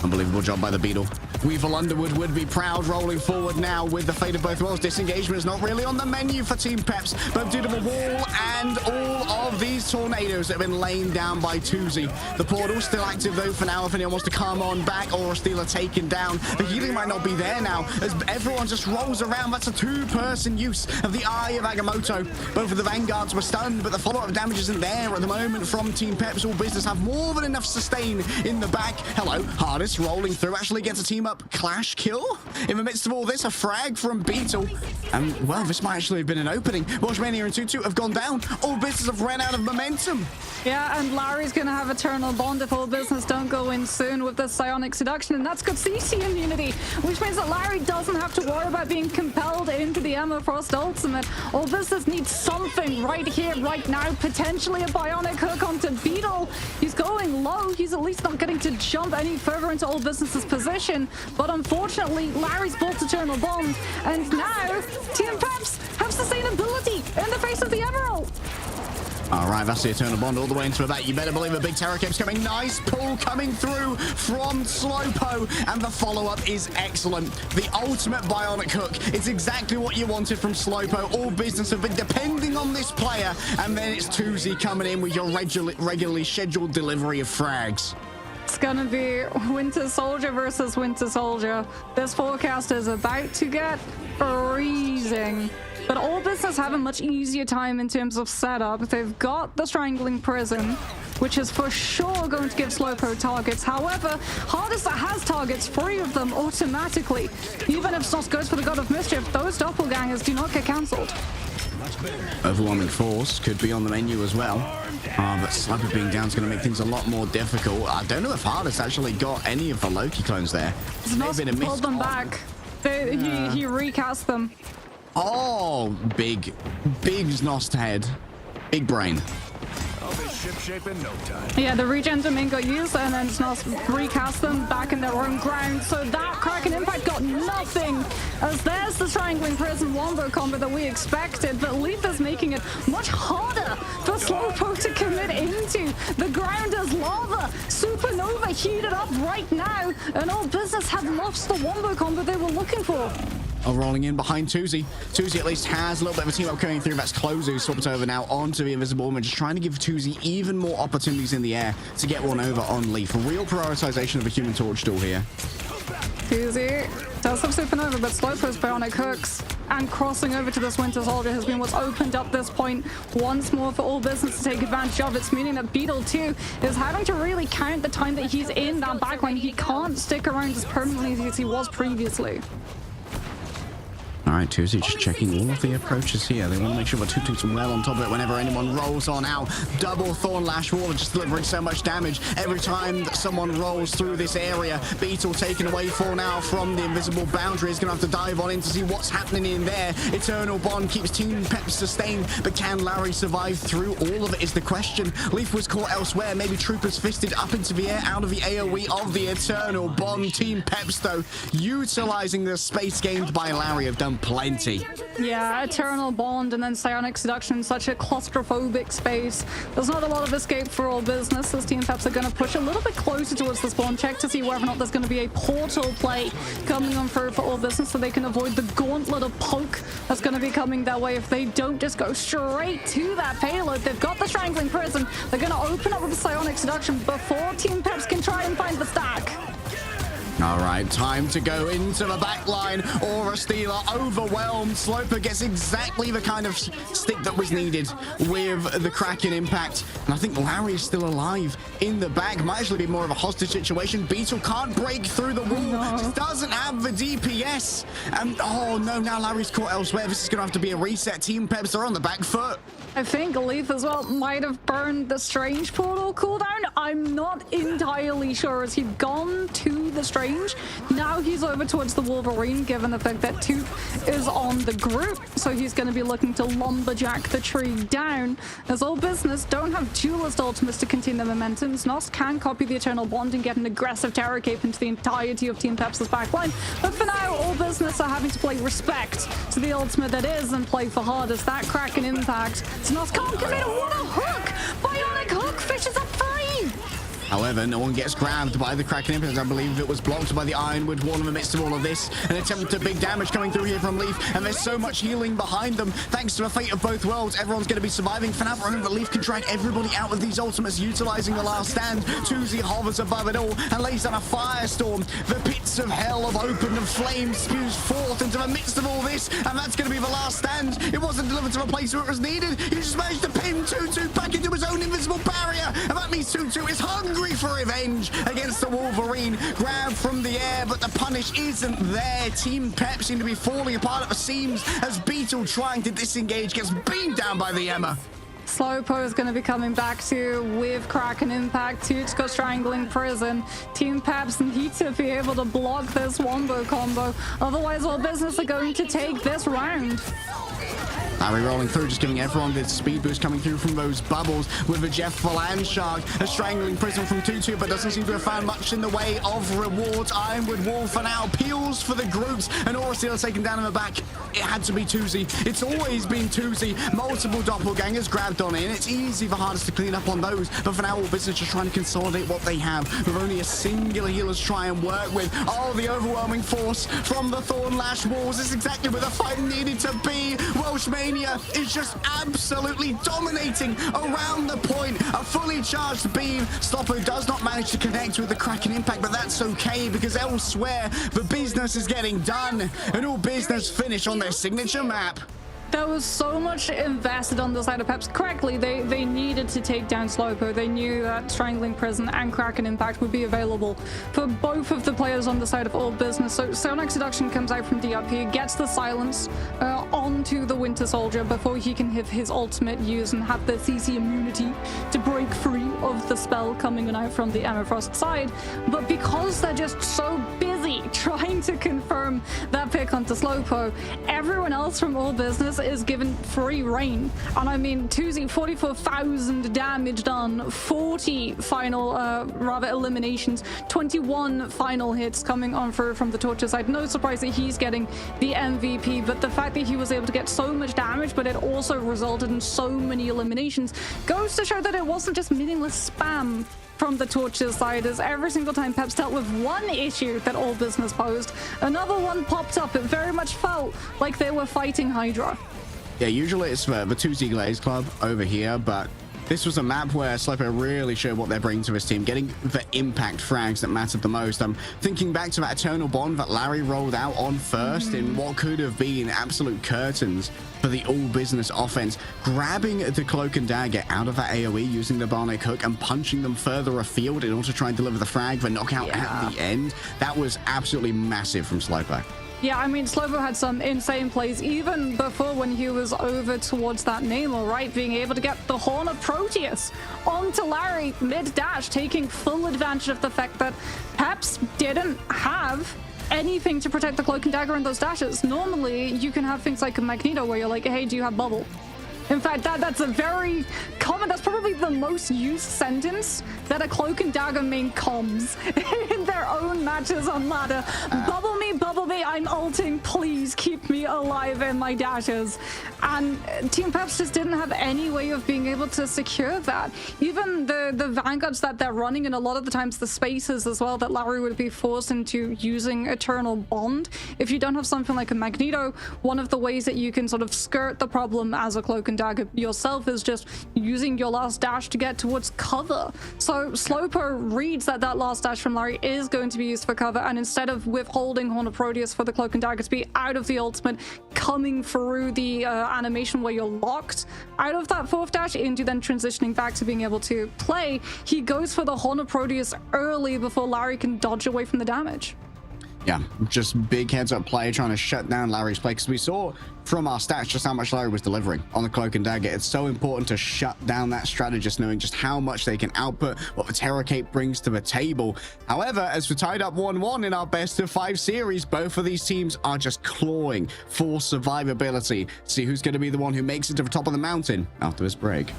Unbelievable job by the Beetle. Weevil Underwood would be proud, rolling forward now with the fate of both worlds. Disengagement is not really on the menu for Team Peps, but due to the wall and all of these tornadoes that have been laid down by Tuzi. The portal's still active though for now if anyone wants to come on back. Aura Stealer taken down. The healing might not be there now as everyone just rolls around. That's a two-person use of the Eye of Agamotto. Both of the Vanguards were stunned, but the follow-up damage isn't there at the moment from Team Peps. All business have more than enough sustain in the back. Hello, Hardest rolling through, actually gets a team up clash kill. In the midst of all this, a frag from Beetle. And, well, this might actually have been an opening. Watchmania and Tutu have gone down. All business have ran out of momentum. Yeah, and Larry's going to have Eternal Bond if all business don't go in soon with the Psionic Seduction, and that's good CC immunity, which means that Larry doesn't have to worry about being compelled into the Emma Frost Ultimate. All business needs something right here, right now, potentially a bionic hook onto Beetle. He's going low. He's at least not getting to jump any further into all business's position, but unfortunately, Larry's bought Eternal Bond, and now Team Peps have sustainability in the face of the Emerald. All right, that's the Eternal Bond all the way into that. You better believe a big Terror Cape's coming. Nice pull coming through from Slopo, and the follow-up is excellent. The ultimate bionic hook. It's exactly what you wanted from Slopo. All business have been depending on this player, and then it's Tuzi coming in with your regularly scheduled delivery of frags. It's gonna be Winter Soldier versus Winter Soldier. This forecast is about to get freezing. But all business have a much easier time in terms of setup. They've got the Strangling Prison, which is for sure going to give Slowpoke targets. However, Hardest has targets, 3 of them automatically. Even if Snos goes for the God of Mischief, those doppelgangers do not get cancelled. Overwhelming Force could be on the menu as well. But Slowpoke being down is going to make things a lot more difficult. I don't know if Hardest actually got any of the Loki clones there. Snos pulled them back. He recast them. Oh, big Znost head. Big brain. I'll be shipshape in no time. Yeah, the regen domain got used and then Znost recast them back in their own ground. So that Kraken Impact got nothing. As there's the Strangling Prison wombo combo that we expected, but Leaf is making it much harder for Slowpoke to commit into. The ground is lava. Supernova heated up right now, and all business have lost the wombo combo they were looking for. Oh, rolling in behind Tuzi. Tuzi at least has a little bit of a team up coming through. That's Clozu swapped over now onto the Invisible Woman, just trying to give Tuzi even more opportunities in the air to get one over on Leaf. A real prioritization of a Human Torch duel here. Tuzi does have Supernova, but Slowpoke's bionic hooks and crossing over to this Winter Soldier has been what's opened up this point once more for all business to take advantage of. It's meaning that Beetle too is having to really count the time that he's in that backline. He can't stick around as permanently as he was previously. All right, Tuesday just checking all of the approaches here. They want to make sure that Tutu's well on top of it whenever anyone rolls on out. Double Thorn Lash Wall just delivering so much damage every time that someone rolls through this area. Beetle taken away for now from the invisible boundary. Is going to have to dive on in to see what's happening in there. Eternal Bond keeps Team Pep sustained, but can Larry survive through all of it is the question. Leaf was caught elsewhere. Maybe Troopers fisted up into the air out of the AoE of the Eternal Bond. Team Peps, though, utilizing the space gained by Larry, have done plenty. Yeah, Eternal Bond and then Psionic Seduction, such a claustrophobic space. There's not a lot of escape for all business, as Team Peps are going to push a little bit closer towards the spawn, check to see whether or not there's going to be a portal play coming on through for all business so they can avoid the gauntlet of poke that's going to be coming their way if they don't just go straight to that payload. They've got the Strangling Prison. They're going to open up with the Psionic Seduction before Team Peps can try and find the stack. All right, time to go into the back line. Aura Stealer overwhelmed. Sloper gets exactly the kind of stick that was needed with the Kraken impact. And I think Larry is still alive in the back. Might actually be more of a hostage situation. Beetle can't break through the wall. Just doesn't have the DPS. And oh no, now Larry's caught elsewhere. This is going to have to be a reset. Team Peps are on the back foot. I think Leaf as well might have burned the Strange portal cooldown. I'm not entirely sure. As he'd gone to the Strange, now he's over towards the Wolverine, given the fact that Toot is on the group. So he's going to be looking to lumberjack the tree down. As all business don't have duelist ultimates to continue the momentum, Nos can copy the Eternal Bond and get an aggressive Terror Cape into the entirety of Team Peps' backline. But for now, all business are having to play respect to the ultimate that is and play for hard as that Kraken impact. Nos can't commit. What a hook! Bionic hook fishes up free! However, no one gets grabbed by the Kraken impact. I believe it was blocked by the Ironwood Wall in the midst of all of this. An attempt at big damage coming through here from Leaf, and there's so much healing behind them. Thanks to the fate of both worlds, everyone's going to be surviving. For now, remember, Leaf can drag everybody out with these ultimates, utilizing the last stand. Tuzi hovers above it all and lays down a firestorm. The pits of hell have opened and flames spews forth into the midst of all this, and that's going to be the last stand. It wasn't delivered to the place where it was needed. He just managed to pin Tutu back into his own invisible barrier, and that means Tutu is hungry for revenge against the Wolverine. Grab from the air, but the punish isn't there. Team Pep seem to be falling apart at the seams as Beetle, trying to disengage, gets beamed down by the Emma. Slowpo is going to be coming back to with Kraken impact. Toot's got Strangling Prison. Team Peps need to be able to block this wombo combo. Otherwise, all business are going to take this round. Larry rolling through, just giving everyone this speed boost coming through from those bubbles with a Jeff Land Shark. A Strangling Prison from Tutu, but doesn't seem to have found much in the way of rewards. Ironwood Wall for now peels for the groups, and Aura Stealer taken down in the back. It had to be Tuzi. It's always been Tuzi. Multiple doppelgangers grabbed on in. It's easy for hardest to clean up on those, but for now, all business just trying to consolidate what they have with only a singular healer to try and work with. Oh, the overwhelming force from the Thorn Lash Walls is exactly where the fight needed to be. Welshmania is just absolutely dominating around the point. A fully charged beam. Sloppo does not manage to connect with the Kraken impact, but that's okay because elsewhere the business is getting done, and all business finish on their signature map. There was so much invested on the side of Peps. Correctly, they needed to take down Slowpo. They knew that Strangling Prison and Kraken Impact would be available for both of the players on the side of all business. So Psionic Seduction comes out from DRP, gets the silence onto the Winter Soldier before he can have his ultimate use and have the CC immunity to break free of the spell coming out from the Emma Frost side. But because they're just so busy trying to confirm that pick onto Slowpo, everyone else from all business is given free reign. And I mean, Tuzi, 44,000 damage done, 40 final, rather eliminations, 21 final hits coming on through from the Torture side. No surprise that he's getting the MVP, but the fact that he was able to get so much damage, but it also resulted in so many eliminations, goes to show that it wasn't just meaningless spam from the Torture side, as every single time Peps dealt with one issue that all business posed, another one popped up. It very much felt like they were fighting Hydra. Yeah, usually it's the Tuzi Glaze Club over here, but this was a map where Slipper really showed what they're bringing to his team, getting the impact frags that mattered the most. I'm thinking back to that Eternal Bond that Larry rolled out on first in what could have been absolute curtains for the all-business offense, grabbing the Cloak and Dagger out of that AoE, using the Bionic Hook and punching them further afield in order to try and deliver the frag, the knockout at the end. That was absolutely massive from Slowpoke. Yeah, I mean, Slobo had some insane plays even before when he was over towards that Namor, right? Being able to get the Horn of Proteus onto Larry mid-dash, taking full advantage of the fact that Peps didn't have anything to protect the Cloak and Dagger in those dashes. Normally, you can have things like a Magneto where you're like, hey, do you have bubble? In fact, that's a very common, that's probably the most used sentence that a Cloak and Dagger main comms in their own matches on ladder. Bubble me, I'm ulting, please keep me alive in my dashes. And Team Peps just didn't have any way of being able to secure that. Even the Vanguards that they're running, and a lot of the times the spaces as well that Larry would be forced into using Eternal Bond. If you don't have something like a Magneto, one of the ways that you can sort of skirt the problem as a Cloak and Dagger yourself is just using your last dash to get towards cover. So Sloper reads that that last dash from Larry is going to be used for cover, and instead of withholding Horn of Proteus for the Cloak and Dagger to be out of the ultimate, coming through the animation where you're locked out of that fourth dash into then transitioning back to being able to play, he goes for the Horn of Proteus early before Larry can dodge away from the damage. Yeah, just big heads up play trying to shut down Larry's play, because we saw from our stats just how much Larry was delivering on the Cloak and Dagger. It's so important to shut down that strategist, knowing just how much they can output, what the Terror Cape brings to the table. However, as we're tied up 1-1 in our best of 5 series, both of these teams are just clawing for survivability. See who's going to be the one who makes it to the top of the mountain after this break.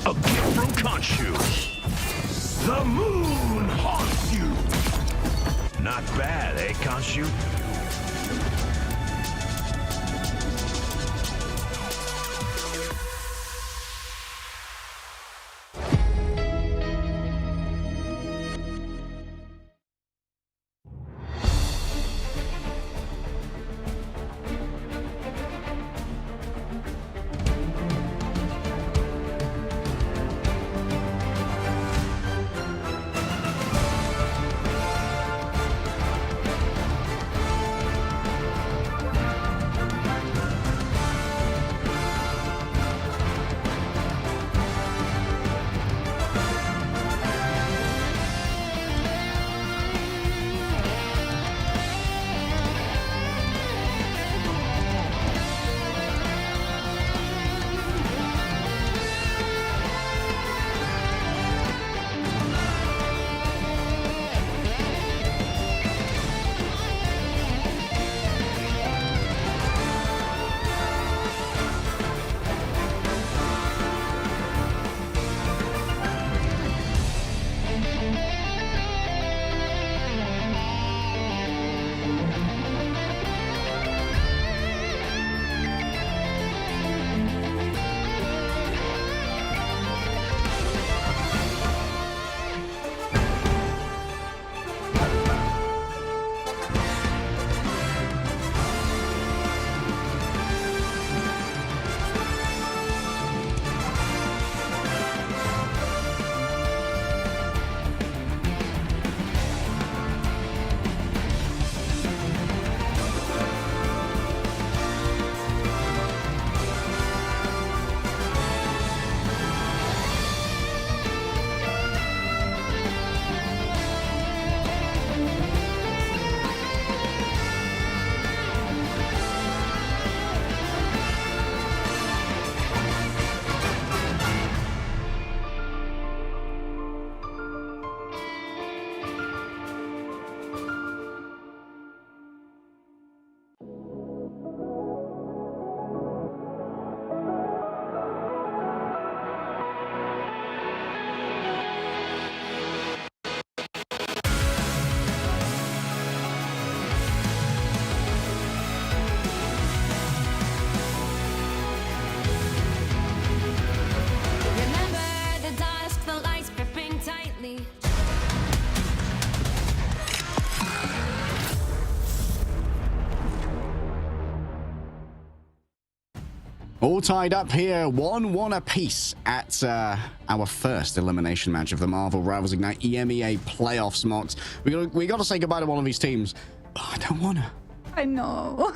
A gift from Khonshu. The moon haunts you. Not bad, eh, Khonshu? All tied up here, 1-1 apiece at our first elimination match of the Marvel Rivals Ignite EMEA playoffs, Mox. We got to say goodbye to one of these teams. Oh, I don't want to. I know.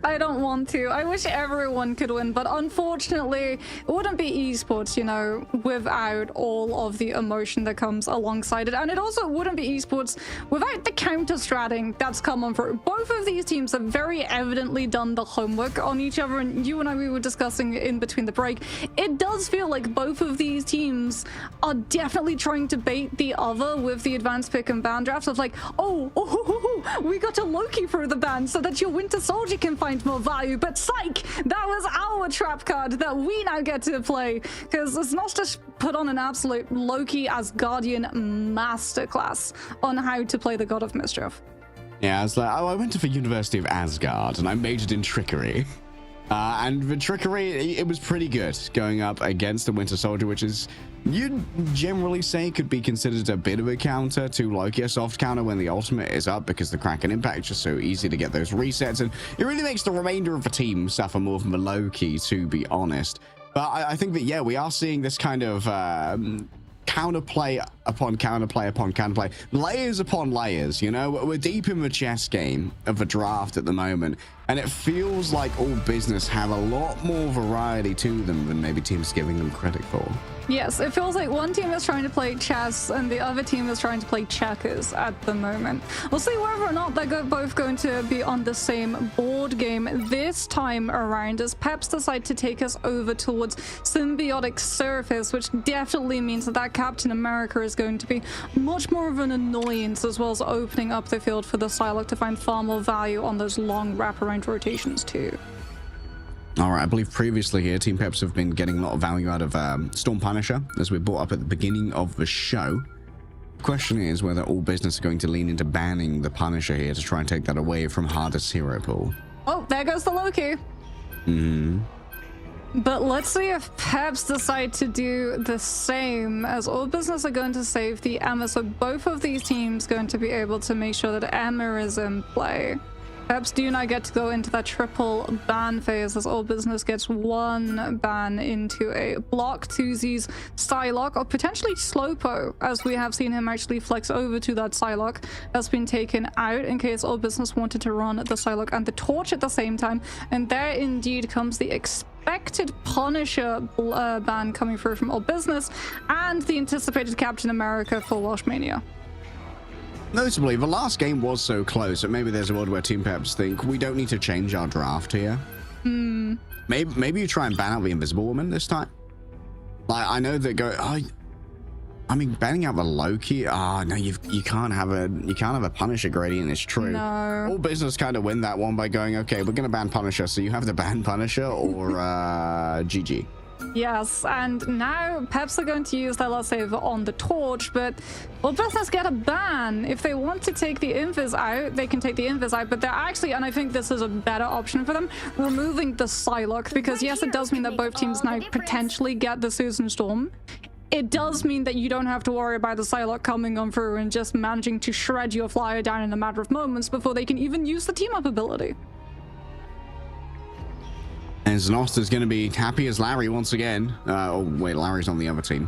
I don't want to. I wish everyone could win, but unfortunately, it wouldn't be esports, you know, without all of the emotion that comes alongside it. And it also wouldn't be esports without the counter-stratting that's come on through. Both of these teams have very evidently done the homework on each other, and you and I, we were discussing in between the break. It does feel like both of these teams are definitely trying to bait the other with the advanced pick and ban drafts of like, we got a Loki through the ban so that your Winter Soldier can find more value, but psych, that was our trap card that we now get to play, because it's not just put on an absolute Loki as Guardian masterclass on how to play the God of Mischief. Yeah, I was like, I went to the University of Asgard and I majored in trickery. And the trickery, it was pretty good going up against the Winter Soldier, which is, you'd generally say could be considered a bit of a counter to Loki, a soft counter when the ultimate is up, because the Kraken impact is just so easy to get those resets, and it really makes the remainder of the team suffer more from the Loki, to be honest. But I think that, yeah, we are seeing this kind of counterplay upon counterplay upon counterplay, layers upon layers, you know? We're deep in the chess game of the draft at the moment, and it feels like all business have a lot more variety to them than maybe teams giving them credit for. Yes, it feels like one team is trying to play chess and the other team is trying to play checkers at the moment. We'll see whether or not they're both going to be on the same board game this time around, as Peps decide to take us over towards Symbiotic Surface, which definitely means that Captain America is going to be much more of an annoyance, as well as opening up the field for the Psylocke to find far more value on those long wraparound rotations too. All right, I believe previously here, Team Peps have been getting a lot of value out of Storm Punisher, as we brought up at the beginning of the show. The question is whether all business are going to lean into banning the Punisher here to try and take that away from hardest hero pool. Oh, there goes the Loki. But let's see if Peps decide to do the same, as all business are going to save the Emma, so both of these teams going to be able to make sure that Emma is in play. Peps do not get to go into that triple ban phase, as all business gets one ban into a block 2Z's Psylocke, or potentially Slowpo, as we have seen him actually flex over to that Psylocke that's been taken out in case all business wanted to run the Psylocke and the Torch at the same time. And there indeed comes the expected Punisher ban coming through from all business, and the anticipated Captain America for Welsh Mania. Notably, the last game was so close that maybe there's a world where Team Peps think we don't need to change our draft here. Maybe you try and ban out the Invisible Woman this time. Like, I know that I mean, banning out the Loki. No, you can't have a Punisher gradient. It's true. No. All business kind of win that one by going, okay, we're gonna ban Punisher, so you have to ban Punisher or GG. Yes, and now Peps are going to use their last save on the Torch, but well, business get a ban. If they want to take the Invis out, they can take the Invis out, but they're actually, and I think this is a better option for them, removing the Psylocke, because yes, it does mean that both teams now potentially get the Susan Storm. It does mean that you don't have to worry about the Psylocke coming on through and just managing to shred your flyer down in a matter of moments before they can even use the team-up ability. And Znost is going to be happy as Larry once again. Oh, wait, Larry's on the other team.